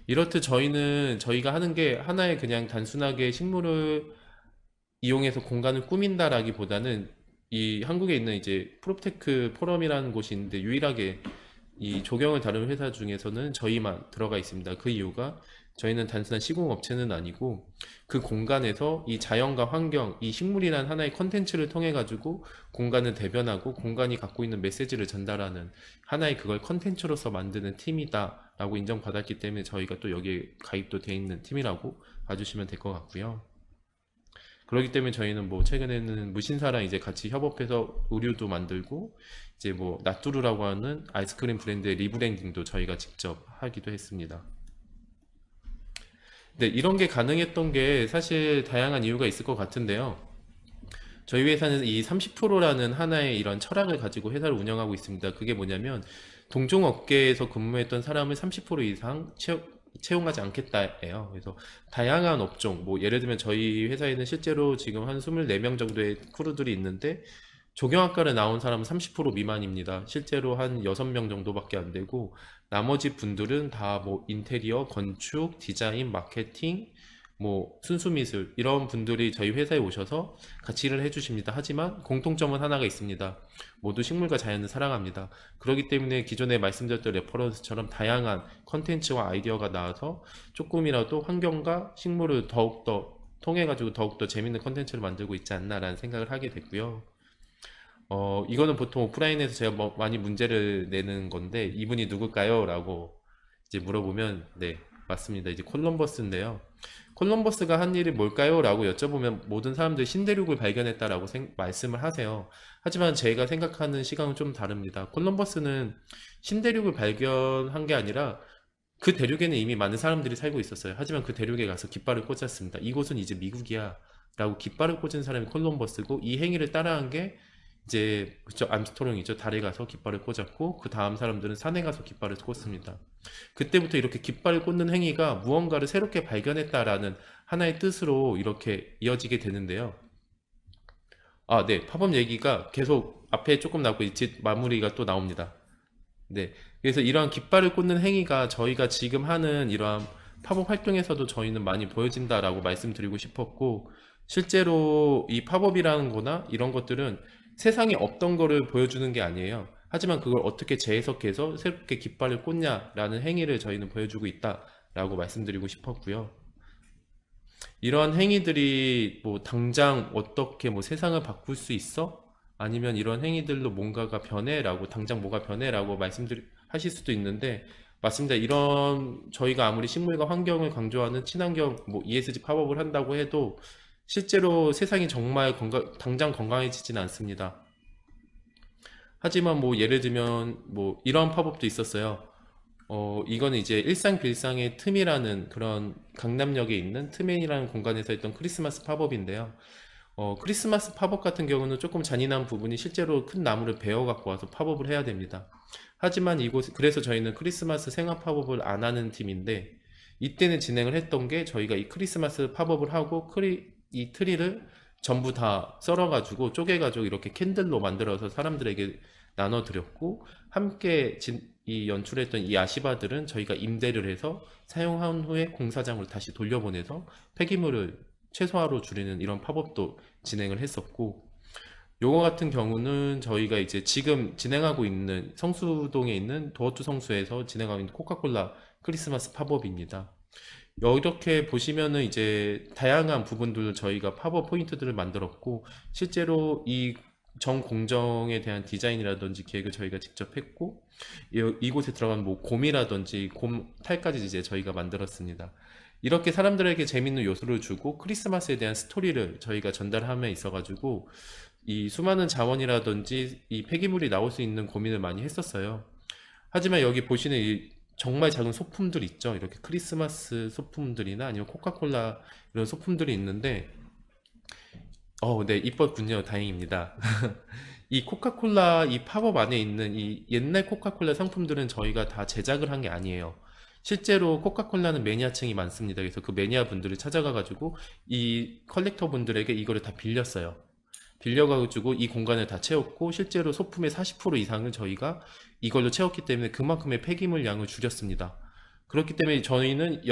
이렇듯 저희가 하는 게 하나의 그냥 단순하게 식물을 이용해서 공간을 꾸민다라기보다는 이 한국에 있는 이제 프롭테크 포럼이라는 곳이 있는데 유일하게 이 조경을 다루는 회사 중에서는 저희만 들어가 있습니다. 그 이유가 저희는 단순한 시공업체는 아니고 그 공간에서 이 자연과 환경, 이 식물이란 하나의 컨텐츠를 통해 가지고 공간을 대변하고 공간이 갖고 있는 메시지를 전달하는 하나의 그걸 컨텐츠로서 만드는 팀이다 라고 인정받았기 때문에 저희가 또 여기에 가입도 돼 있는 팀이라고 봐주시면 될 것 같고요. 그렇기 때문에 저희는 뭐 최근에는 무신사랑 이제 같이 협업해서 의류도 만들고 이제 뭐 나뚜루라고 하는 아이스크림 브랜드의 리브랜딩도 저희가 직접 하기도 했습니다. 네, 이런 게 가능했던 게 사실 다양한 이유가 있을 것 같은데요. 저희 회사는 이 30%라는 하나의 이런 철학을 가지고 회사를 운영하고 있습니다. 그게 뭐냐면 동종 업계에서 근무했던 사람을 30% 이상 채용하지 않겠다예요. 그래서 다양한 업종, 뭐 예를 들면 저희 회사에는 실제로 지금 한 24명 정도의 크루들이 있는데 조경학과를 나온 사람은 30% 미만입니다. 실제로 한 6명 정도밖에 안 되고 나머지 분들은 다 뭐 인테리어, 건축, 디자인, 마케팅, 뭐 순수미술 이런 분들이 저희 회사에 오셔서 같이 일을 해주십니다. 하지만 공통점은 하나가 있습니다. 모두 식물과 자연을 사랑합니다. 그렇기 때문에 기존에 말씀드렸던 레퍼런스처럼 다양한 컨텐츠와 아이디어가 나와서 조금이라도 환경과 식물을 더욱더 통해가지고 더욱더 재밌는 컨텐츠를 만들고 있지 않나라는 생각을 하게 됐고요. 이거는 보통 오프라인에서 제가 뭐 많이 문제를 내는 건데 이분이 누굴까요? 라고 이제 물어보면 네, 맞습니다. 이제 콜럼버스인데요. 콜럼버스가 한 일이 뭘까요? 라고 여쭤보면 모든 사람들이 신대륙을 발견했다라고 말씀을 하세요. 하지만 제가 생각하는 시각은 좀 다릅니다. 콜럼버스는 신대륙을 발견한 게 아니라 그 대륙에는 이미 많은 사람들이 살고 있었어요. 하지만 그 대륙에 가서 깃발을 꽂았습니다. 이곳은 이제 미국이야 라고 깃발을 꽂은 사람이 콜럼버스고 이 행위를 따라한 게 이제 그쵸 암스트롱이죠. 달에 가서 깃발을 꽂았고 그 다음 사람들은 산에 가서 깃발을 꽂습니다. 그때부터 이렇게 깃발을 꽂는 행위가 무언가를 새롭게 발견했다라는 하나의 뜻으로 이렇게 이어지게 되는데요. 아, 네. 팝업 얘기가 계속 앞에 조금 나오고 이제 마무리가 또 나옵니다. 네. 그래서 이러한 깃발을 꽂는 행위가 저희가 지금 하는 이러한 팝업 활동에서도 저희는 많이 보여진다라고 말씀드리고 싶었고 실제로 이 팝업이라는 거나 이런 것들은 세상에 없던 거를 보여주는 게 아니에요. 하지만 그걸 어떻게 재해석해서 새롭게 깃발을 꽂냐라는 행위를 저희는 보여주고 있다라고 말씀드리고 싶었고요. 이러한 행위들이 뭐 당장 어떻게 뭐 세상을 바꿀 수 있어? 아니면 이런 행위들로 뭔가가 변해라고 당장 뭐가 변해라고 하실 수도 있는데 맞습니다. 이런 저희가 아무리 식물과 환경을 강조하는 친환경 뭐 ESG 팝업을 한다고 해도 실제로 세상이 정말 당장 건강해지진 않습니다. 하지만 뭐 예를 들면 뭐 이런 팝업도 있었어요. 이거는 이제 일상빌상의 틈이라는 그런 강남역에 있는 틈엔이라는 공간에서 했던 크리스마스 팝업인데요. 크리스마스 팝업 같은 경우는 조금 잔인한 부분이 실제로 큰 나무를 베어 갖고 와서 팝업을 해야 됩니다. 하지만 그래서 저희는 크리스마스 생화 팝업을 안 하는 팀인데 이때는 진행을 했던 게 저희가 이 크리스마스 팝업을 하고 이 트리를 전부 다 썰어가지고 쪼개가지고 이렇게 캔들로 만들어서 사람들에게 나눠드렸고 함께 이 연출했던 이 아시바들은 저희가 임대를 해서 사용한 후에 공사장으로 다시 돌려보내서 폐기물을 최소화로 줄이는 이런 팝업도 진행을 했었고 요거 같은 경우는 저희가 이제 지금 진행하고 있는 성수동에 있는 도어투 성수에서 진행하고 있는 코카콜라 크리스마스 팝업입니다. 이렇게 보시면은 이제 다양한 부분들 저희가 팝업 포인트들을 만들었고 실제로 이 전 공정에 대한 디자인이라든지 기획을 저희가 직접 했고 이곳에 들어간 뭐 곰이라든지 곰 탈까지 이제 저희가 만들었습니다. 이렇게 사람들에게 재밌는 요소를 주고 크리스마스에 대한 스토리를 저희가 전달함에 있어가지고 이 수많은 자원이라든지 이 폐기물이 나올 수 있는 고민을 많이 했었어요. 하지만 여기 보시는 이 정말 작은 소품들 있죠. 이렇게 크리스마스 소품들이나 아니면 코카콜라 이런 소품들이 있는데 네, 이뻤군요. 다행입니다. 이 코카콜라 이 팝업 안에 있는 이 옛날 코카콜라 상품들은 저희가 다 제작을 한 게 아니에요. 실제로 코카콜라는 매니아층이 많습니다. 그래서 그 매니아 분들을 찾아가가지고 이 컬렉터 분들에게 이거를 다 빌렸어요. 빌려가지고 이 공간을 다 채웠고 실제로 소품의 40% 이상을 저희가 이걸로 채웠기 때문에 그만큼의 폐기물 양을 줄였습니다. 그렇기 때문에 저희는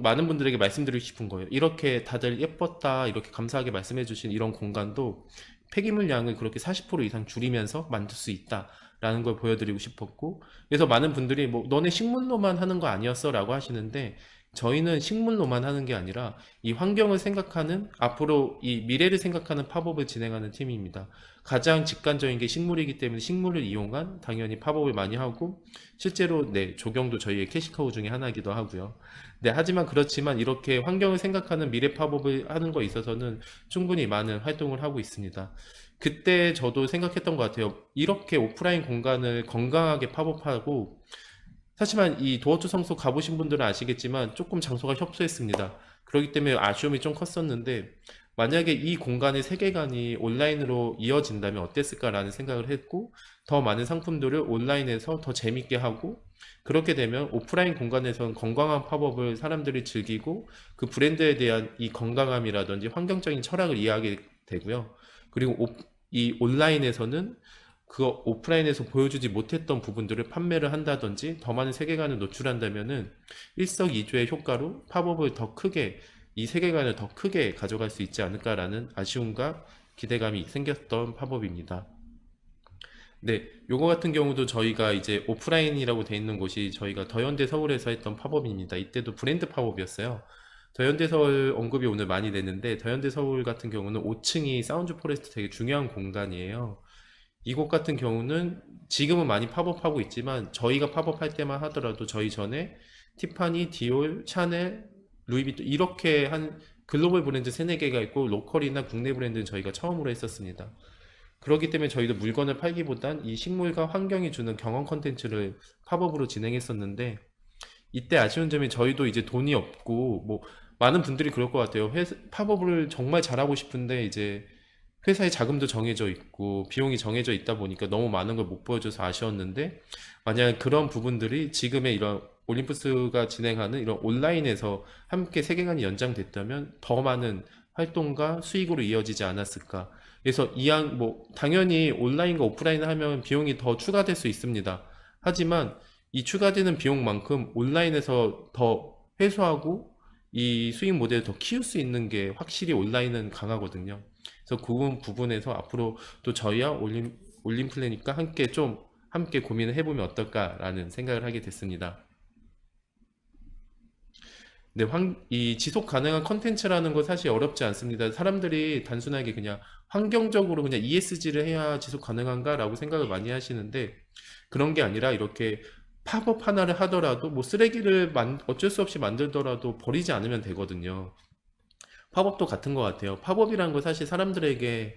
많은 분들에게 말씀드리고 싶은 거예요. 이렇게 다들 예뻤다, 이렇게 감사하게 말씀해 주신 이런 공간도 폐기물 양을 그렇게 40% 이상 줄이면서 만들 수 있다라는 걸 보여드리고 싶었고 그래서 많은 분들이 뭐 너네 식물로만 하는 거 아니었어? 라고 하시는데 저희는 식물로만 하는 게 아니라 이 환경을 생각하는, 앞으로 이 미래를 생각하는 팝업을 진행하는 팀입니다. 가장 직관적인 게 식물이기 때문에 식물을 이용한 당연히 팝업을 많이 하고, 실제로 네, 조경도 저희의 캐시카우 중에 하나이기도 하고요. 네, 하지만 그렇지만 이렇게 환경을 생각하는 미래 팝업을 하는 거에 있어서는 충분히 많은 활동을 하고 있습니다. 그때 저도 생각했던 것 같아요. 이렇게 오프라인 공간을 건강하게 팝업하고, 하지만 이 도어투 성소 가보신 분들은 아시겠지만 조금 장소가 협소했습니다. 그렇기 때문에 아쉬움이 좀 컸었는데, 만약에 이 공간의 세계관이 온라인으로 이어진다면 어땠을까라는 생각을 했고, 더 많은 상품들을 온라인에서 더 재밌게 하고, 그렇게 되면 오프라인 공간에서는 건강한 팝업을 사람들이 즐기고, 그 브랜드에 대한 이 건강함이라든지 환경적인 철학을 이해하게 되고요. 그리고 이 온라인에서는 그 오프라인에서 보여주지 못했던 부분들을 판매를 한다든지 더 많은 세계관을 노출한다면은 일석이조의 효과로 팝업을 더 크게, 이 세계관을 더 크게 가져갈 수 있지 않을까라는 아쉬움과 기대감이 생겼던 팝업입니다. 네, 요거 같은 경우도 저희가 이제 오프라인이라고 돼 있는 곳이 저희가 더현대 서울에서 했던 팝업입니다. 이때도 브랜드 팝업이었어요. 더현대 서울 언급이 오늘 많이 됐는데, 더현대 서울 같은 경우는 5층이 사운드 포레스트 되게 중요한 공간이에요. 이곳 같은 경우는 지금은 많이 팝업하고 있지만 저희가 팝업할 때만 하더라도 저희 전에 티파니, 디올, 샤넬, 루이비통 이렇게 한 글로벌 브랜드 3-4개가 있고, 로컬이나 국내 브랜드는 저희가 처음으로 했었습니다. 그렇기 때문에 저희도 물건을 팔기보단 이 식물과 환경이 주는 경험 컨텐츠를 팝업으로 진행했었는데, 이때 아쉬운 점이 저희도 이제 돈이 없고, 뭐 많은 분들이 그럴 것 같아요. 팝업을 정말 잘하고 싶은데 이제 회사의 자금도 정해져 있고 비용이 정해져 있다 보니까 너무 많은 걸 못 보여줘서 아쉬웠는데, 만약 그런 부분들이 지금의 이런 올림푸스가 진행하는 이런 온라인에서 함께 세계관이 연장됐다면 더 많은 활동과 수익으로 이어지지 않았을까. 그래서 뭐 당연히 온라인과 오프라인 하면 비용이 더 추가될 수 있습니다. 하지만 이 추가되는 비용만큼 온라인에서 더 회수하고 이 수익 모델을 더 키울 수 있는 게 확실히 온라인은 강하거든요. 그래서 그 부분에서 앞으로 또 저희와 올림플래닛과 함께 고민을 해보면 어떨까라는 생각을 하게 됐습니다. 네, 이 지속 가능한 컨텐츠라는 건 사실 어렵지 않습니다. 사람들이 단순하게 그냥 환경적으로 그냥 ESG를 해야 지속 가능한가 라고 생각을 많이 하시는데, 그런 게 아니라 이렇게 팝업 하나를 하더라도 뭐 쓰레기를 어쩔 수 없이 만들더라도 버리지 않으면 되거든요. 팝업도 같은 것 같아요. 팝업이라는 건 사실 사람들에게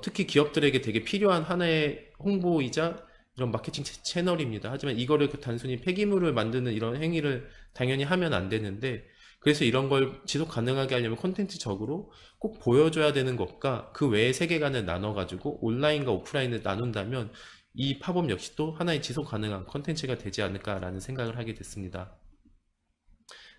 특히 기업들에게 되게 필요한 하나의 홍보이자 이런 마케팅 채널입니다. 하지만 이거를 단순히 폐기물을 만드는 이런 행위를 당연히 하면 안 되는데, 그래서 이런 걸 지속 가능하게 하려면 콘텐츠적으로 꼭 보여줘야 되는 것과 그 외의 세계관을 나눠가지고 온라인과 오프라인을 나눈다면 이 팝업 역시 또 하나의 지속 가능한 콘텐츠가 되지 않을까라는 생각을 하게 됐습니다.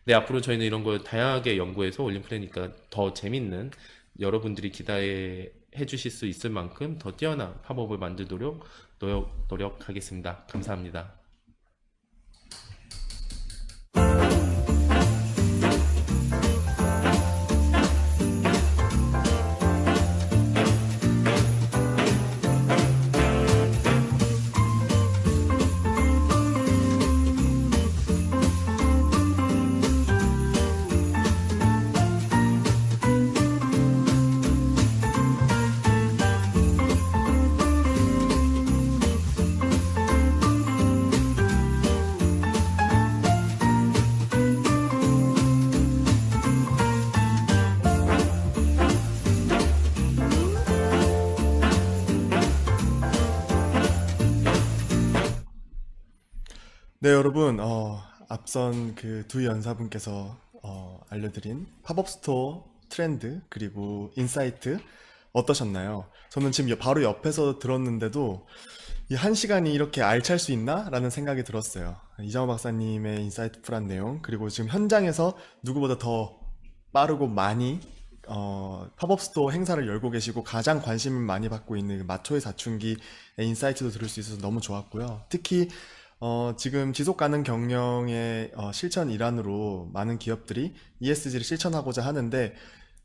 네, 앞으로 저희는 이런 걸 다양하게 연구해서 올림플래닛과 더 재밌는, 여러분들이 기대해 주실 수 있을 만큼 더 뛰어난 팝업을 만들도록 노력하겠습니다. 감사합니다. 네, 여러분, 앞선 그 두 연사분께서 알려드린 팝업 스토어 트렌드 그리고 인사이트 어떠셨나요? 저는 지금 바로 옆에서 들었는데도 이 1시간이 이렇게 알찰 수 있나? 라는 생각이 들었어요. 이장호 박사님의 인사이트풀한 내용, 그리고 지금 현장에서 누구보다 더 빠르고 많이 팝업 스토어 행사를 열고 계시고 가장 관심을 많이 받고 있는 마초의 사춘기의 인사이트도 들을 수 있어서 너무 좋았고요. 특히 지금 지속가능 경영의 실천 일환으로 많은 기업들이 ESG를 실천하고자 하는데,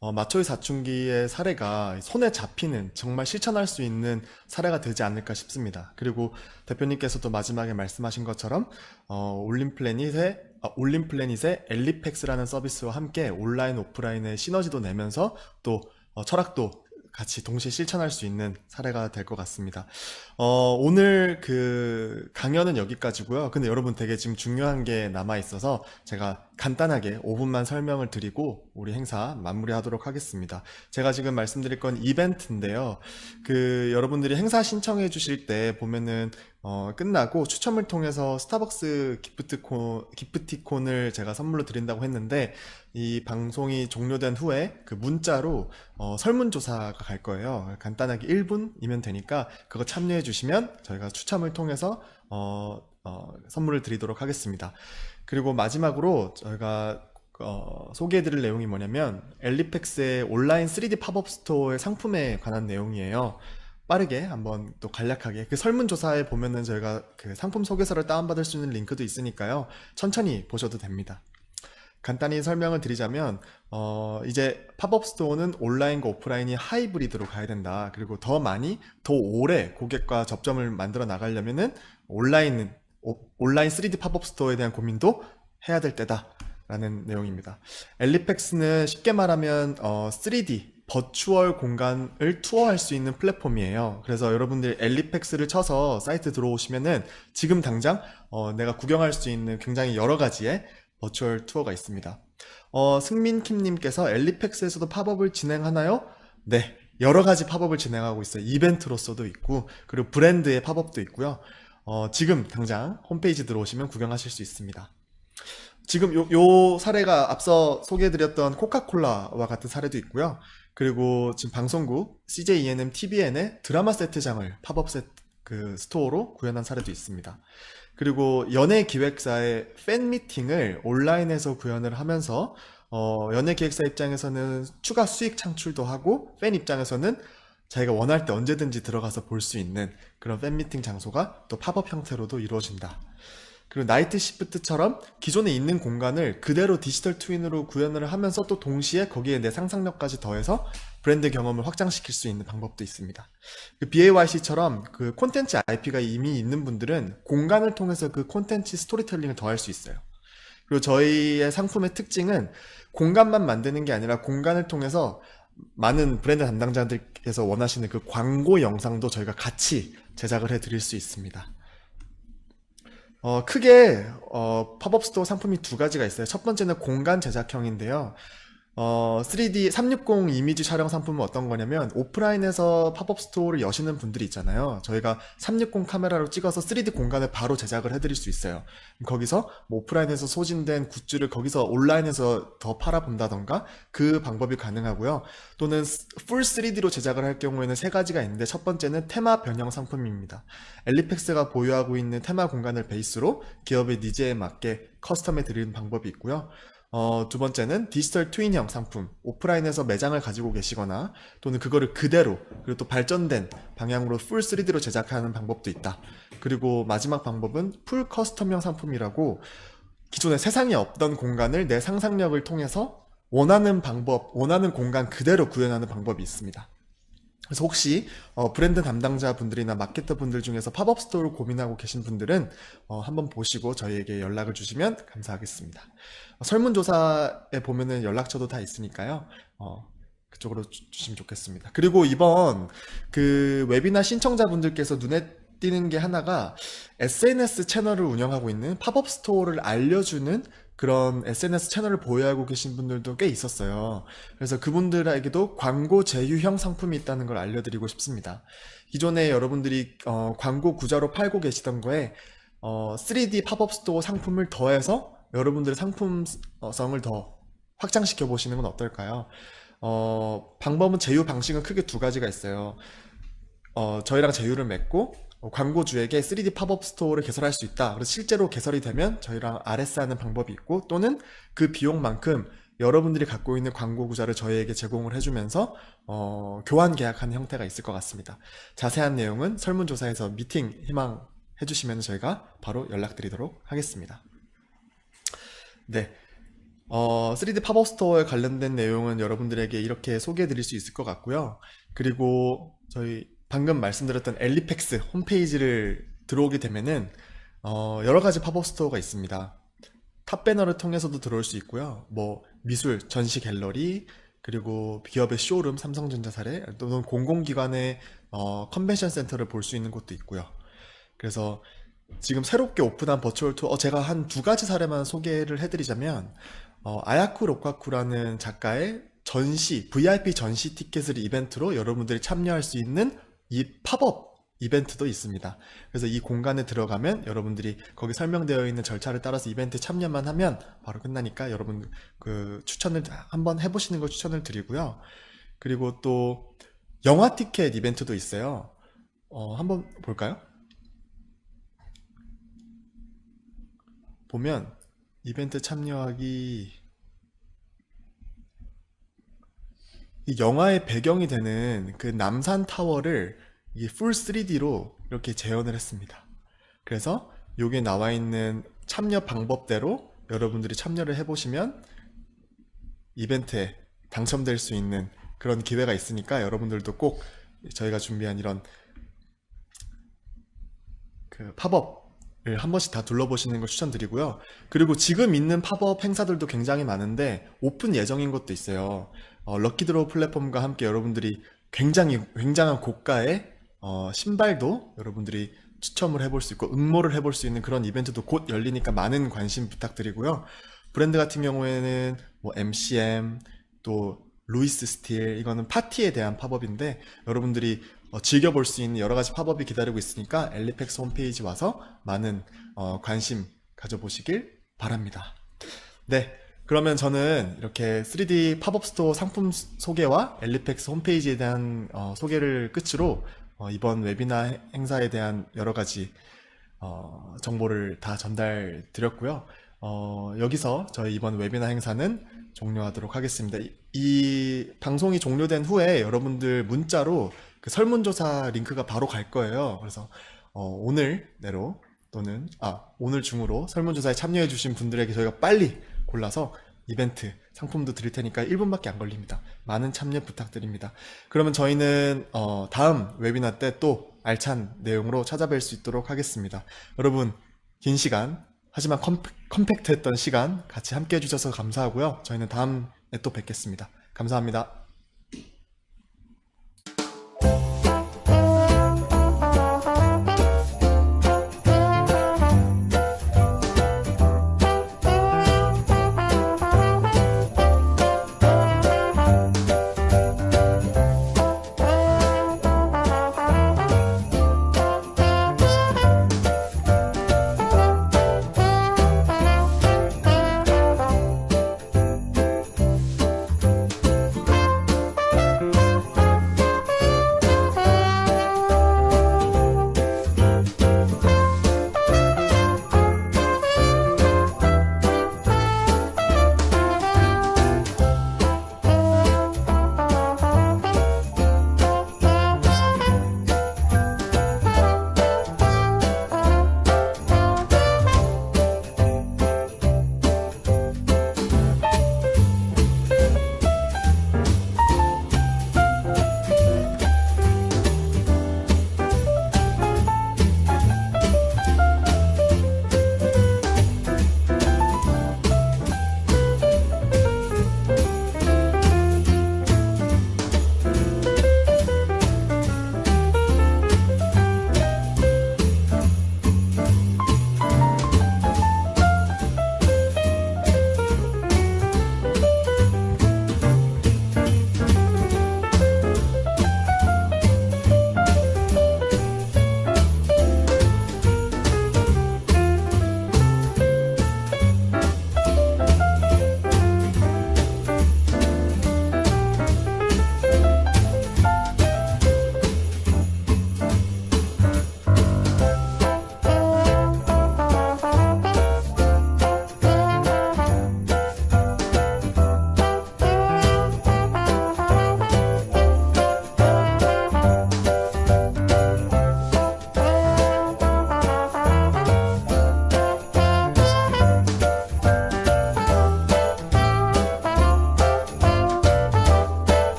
마초의 사춘기의 사례가 손에 잡히는, 정말 실천할 수 있는 사례가 되지 않을까 싶습니다. 그리고 대표님께서도 마지막에 말씀하신 것처럼 올림플래닛의 올림플래닛의 엘리펙스라는 서비스와 함께 온라인, 오프라인의 시너지도 내면서 또 철학도 같이 동시에 실천할 수 있는 사례가 될 것 같습니다. 오늘 그 강연은 여기까지고요. 근데 여러분 되게 지금 중요한 게 남아 있어서 제가 간단하게 5분만 설명을 드리고 우리 행사 마무리하도록 하겠습니다. 제가 지금 말씀드릴 건 이벤트인데요. 그 여러분들이 행사 신청해 주실 때 보면은 끝나고 추첨을 통해서 스타벅스 기프티콘을 제가 선물로 드린다고 했는데 이 방송이 종료된 후에 그 문자로 설문조사가 갈 거예요. 간단하게 1분이면 되니까 그거 참여해 주시면 저희가 추첨을 통해서 선물을 드리도록 하겠습니다. 그리고 마지막으로 저희가 소개해 드릴 내용이 뭐냐면 엘리펙스의 온라인 3D 팝업 스토어의 상품에 관한 내용이에요. 빠르게 한번 또 간략하게 그 설문조사에 보면은 저희가 그 상품 소개서를 다운받을 수 있는 링크도 있으니까요. 천천히 보셔도 됩니다. 간단히 설명을 드리자면 이제 팝업 스토어는 온라인과 오프라인이 하이브리드로 가야 된다. 그리고 더 많이 더 오래 고객과 접점을 만들어 나가려면은 온라인 3D 팝업 스토어에 대한 고민도 해야 될 때다 라는 내용입니다. 엘리펙스는 쉽게 말하면 3D 버추얼 공간을 투어할 수 있는 플랫폼이에요. 그래서 여러분들 엘리펙스를 쳐서 사이트 들어오시면은 지금 당장 내가 구경할 수 있는 굉장히 여러 가지의 버추얼 투어가 있습니다. 승민킴님께서 엘리펙스에서도 팝업을 진행하나요? 네, 여러 가지 팝업을 진행하고 있어요. 이벤트로서도 있고 그리고 브랜드의 팝업도 있고요. 지금 당장 홈페이지 들어오시면 구경하실 수 있습니다. 지금 요 사례가 앞서 소개해드렸던 코카콜라와 같은 사례도 있고요. 그리고 지금 방송국 CJ ENM TVN의 드라마 세트장을 팝업 그 스토어로 구현한 사례도 있습니다. 그리고 연예 기획사의 팬 미팅을 온라인에서 구현을 하면서 연예 기획사 입장에서는 추가 수익 창출도 하고 팬 입장에서는 자기가 원할 때 언제든지 들어가서 볼 수 있는 그런 팬 미팅 장소가 또 팝업 형태로도 이루어진다. 그리고 나이트 시프트처럼 기존에 있는 공간을 그대로 디지털 트윈으로 구현을 하면서 또 동시에 거기에 내 상상력까지 더해서 브랜드 경험을 확장시킬 수 있는 방법도 있습니다. 그 BAYC처럼 그 콘텐츠 IP가 이미 있는 분들은 공간을 통해서 그 콘텐츠 스토리텔링을 더할 수 있어요. 그리고 저희의 상품의 특징은 공간만 만드는 게 아니라 공간을 통해서 많은 브랜드 담당자들께서 원하시는 그 광고 영상도 저희가 같이 제작을 해드릴 수 있습니다. 크게 팝업 스토어 상품이 두 가지가 있어요. 첫 번째는 공간 제작형인데요. 3D 360 이미지 촬영 상품은 어떤 거냐면 오프라인에서 팝업 스토어를 여시는 분들이 있잖아요. 저희가 360 카메라로 찍어서 3D 공간을 바로 제작을 해드릴 수 있어요. 거기서 뭐 오프라인에서 소진된 굿즈를 거기서 온라인에서 더 팔아본다던가 그 방법이 가능하고요. 또는 풀 3D로 제작을 할 경우에는 세 가지가 있는데 첫 번째는 테마 변형 상품입니다. 엘리펙스가 보유하고 있는 테마 공간을 베이스로 기업의 니즈에 맞게 커스텀해 드리는 방법이 있고요. 두 번째는 디지털 트윈형 상품, 오프라인에서 매장을 가지고 계시거나 또는 그거를 그대로 그리고 또 발전된 방향으로 풀 3D로 제작하는 방법도 있다. 그리고 마지막 방법은 풀 커스텀형 상품이라고 기존에 세상에 없던 공간을 내 상상력을 통해서 원하는 방법, 원하는 공간 그대로 구현하는 방법이 있습니다. 그래서 혹시 브랜드 담당자 분들이나 마케터 분들 중에서 팝업 스토어를 고민하고 계신 분들은 한번 보시고 저희에게 연락을 주시면 감사하겠습니다. 설문조사에 보면은 연락처도 다 있으니까요. 그쪽으로 주시면 좋겠습니다. 그리고 이번 그 웨비나 신청자분들께서 눈에 띄는 게 하나가 SNS 채널을 운영하고 있는 팝업 스토어를 알려주는 그런 SNS 채널을 보유하고 계신 분들도 꽤 있었어요. 그래서 그분들에게도 광고 제휴형 상품이 있다는 걸 알려드리고 싶습니다. 기존에 여러분들이 광고 구자로 팔고 계시던 거에 3D 팝업 스토어 상품을 더해서 여러분들의 상품성을 더 확장시켜 보시는 건 어떨까요? 방법은 제휴 방식은 크게 두 가지가 있어요. 저희랑 제휴를 맺고 광고주에게 3D 팝업 스토어를 개설할 수 있다. 그래서 실제로 개설이 되면 저희랑 RS 하는 방법이 있고 또는 그 비용만큼 여러분들이 갖고 있는 광고 구자를 저희에게 제공을 해주면서 교환 계약하는 형태가 있을 것 같습니다. 자세한 내용은 설문조사에서 미팅 희망해 주시면 저희가 바로 연락드리도록 하겠습니다. 네. 3D 팝업 스토어에 관련된 내용은 여러분들에게 이렇게 소개해 드릴 수 있을 것 같고요. 그리고 저희 방금 말씀드렸던 엘리펙스 홈페이지를 들어오게 되면은 여러 가지 팝업 스토어가 있습니다. 탑배너를 통해서도 들어올 수 있고요. 뭐 미술, 전시 갤러리, 그리고 기업의 쇼룸, 삼성전자 사례, 또는 공공기관의 컨벤션 센터를 볼 수 있는 곳도 있고요. 그래서 지금 새롭게 오픈한 버추얼 투어, 제가 한 두 가지 사례만 소개를 해드리자면, 아야쿠 로카쿠라는 작가의 전시, VIP 전시 티켓을 이벤트로 여러분들이 참여할 수 있는 이 팝업 이벤트도 있습니다. 그래서 이 공간에 들어가면 여러분들이 거기 설명되어 있는 절차를 따라서 이벤트에 참여만 하면 바로 끝나니까 여러분 그 추천을 한번 해보시는 걸 추천을 드리고요. 그리고 또 영화 티켓 이벤트도 있어요. 한번 볼까요? 보면 이벤트 참여하기, 이 영화의 배경이 되는 그 남산 타워를 이게 풀 3D로 이렇게 재현을 했습니다. 그래서 여기에 나와 있는 참여 방법대로 여러분들이 참여를 해보시면 이벤트에 당첨될 수 있는 그런 기회가 있으니까 여러분들도 꼭 저희가 준비한 이런 그 팝업을 한 번씩 다 둘러보시는 걸 추천드리고요. 그리고 지금 있는 팝업 행사들도 굉장히 많은데 오픈 예정인 것도 있어요. 럭키드로우 플랫폼과 함께 여러분들이 굉장한 고가의 신발도 여러분들이 추첨을 해볼 수 있고 응모를 해볼 수 있는 그런 이벤트도 곧 열리니까 많은 관심 부탁드리고요. 브랜드 같은 경우에는 뭐 MCM, 또 루이스 스틸, 이거는 파티에 대한 팝업인데 여러분들이 즐겨볼 수 있는 여러 가지 팝업이 기다리고 있으니까 엘리펙스 홈페이지 와서 많은 관심 가져보시길 바랍니다. 네, 그러면 저는 이렇게 3D 팝업 스토어 상품 소개와 엘리펙스 홈페이지에 대한 소개를 끝으로 이번 웨비나 행사에 대한 여러 가지 정보를 다 전달 드렸고요. 여기서 저희 이번 웨비나 행사는 종료하도록 하겠습니다. 이 방송이 종료된 후에 여러분들 문자로 그 설문조사 링크가 바로 갈 거예요. 그래서 오늘 내로 또는 오늘 중으로 설문조사에 참여해 주신 분들에게 저희가 빨리 골라서 이벤트 상품도 드릴 테니까 1분밖에 안 걸립니다. 많은 참여 부탁드립니다. 그러면 저희는 다음 웨비나 때 또 알찬 내용으로 찾아뵐 수 있도록 하겠습니다. 여러분, 긴 시간 하지만 컴팩트했던 시간 같이 함께 해주셔서 감사하고요. 저희는 다음에 또 뵙겠습니다. 감사합니다.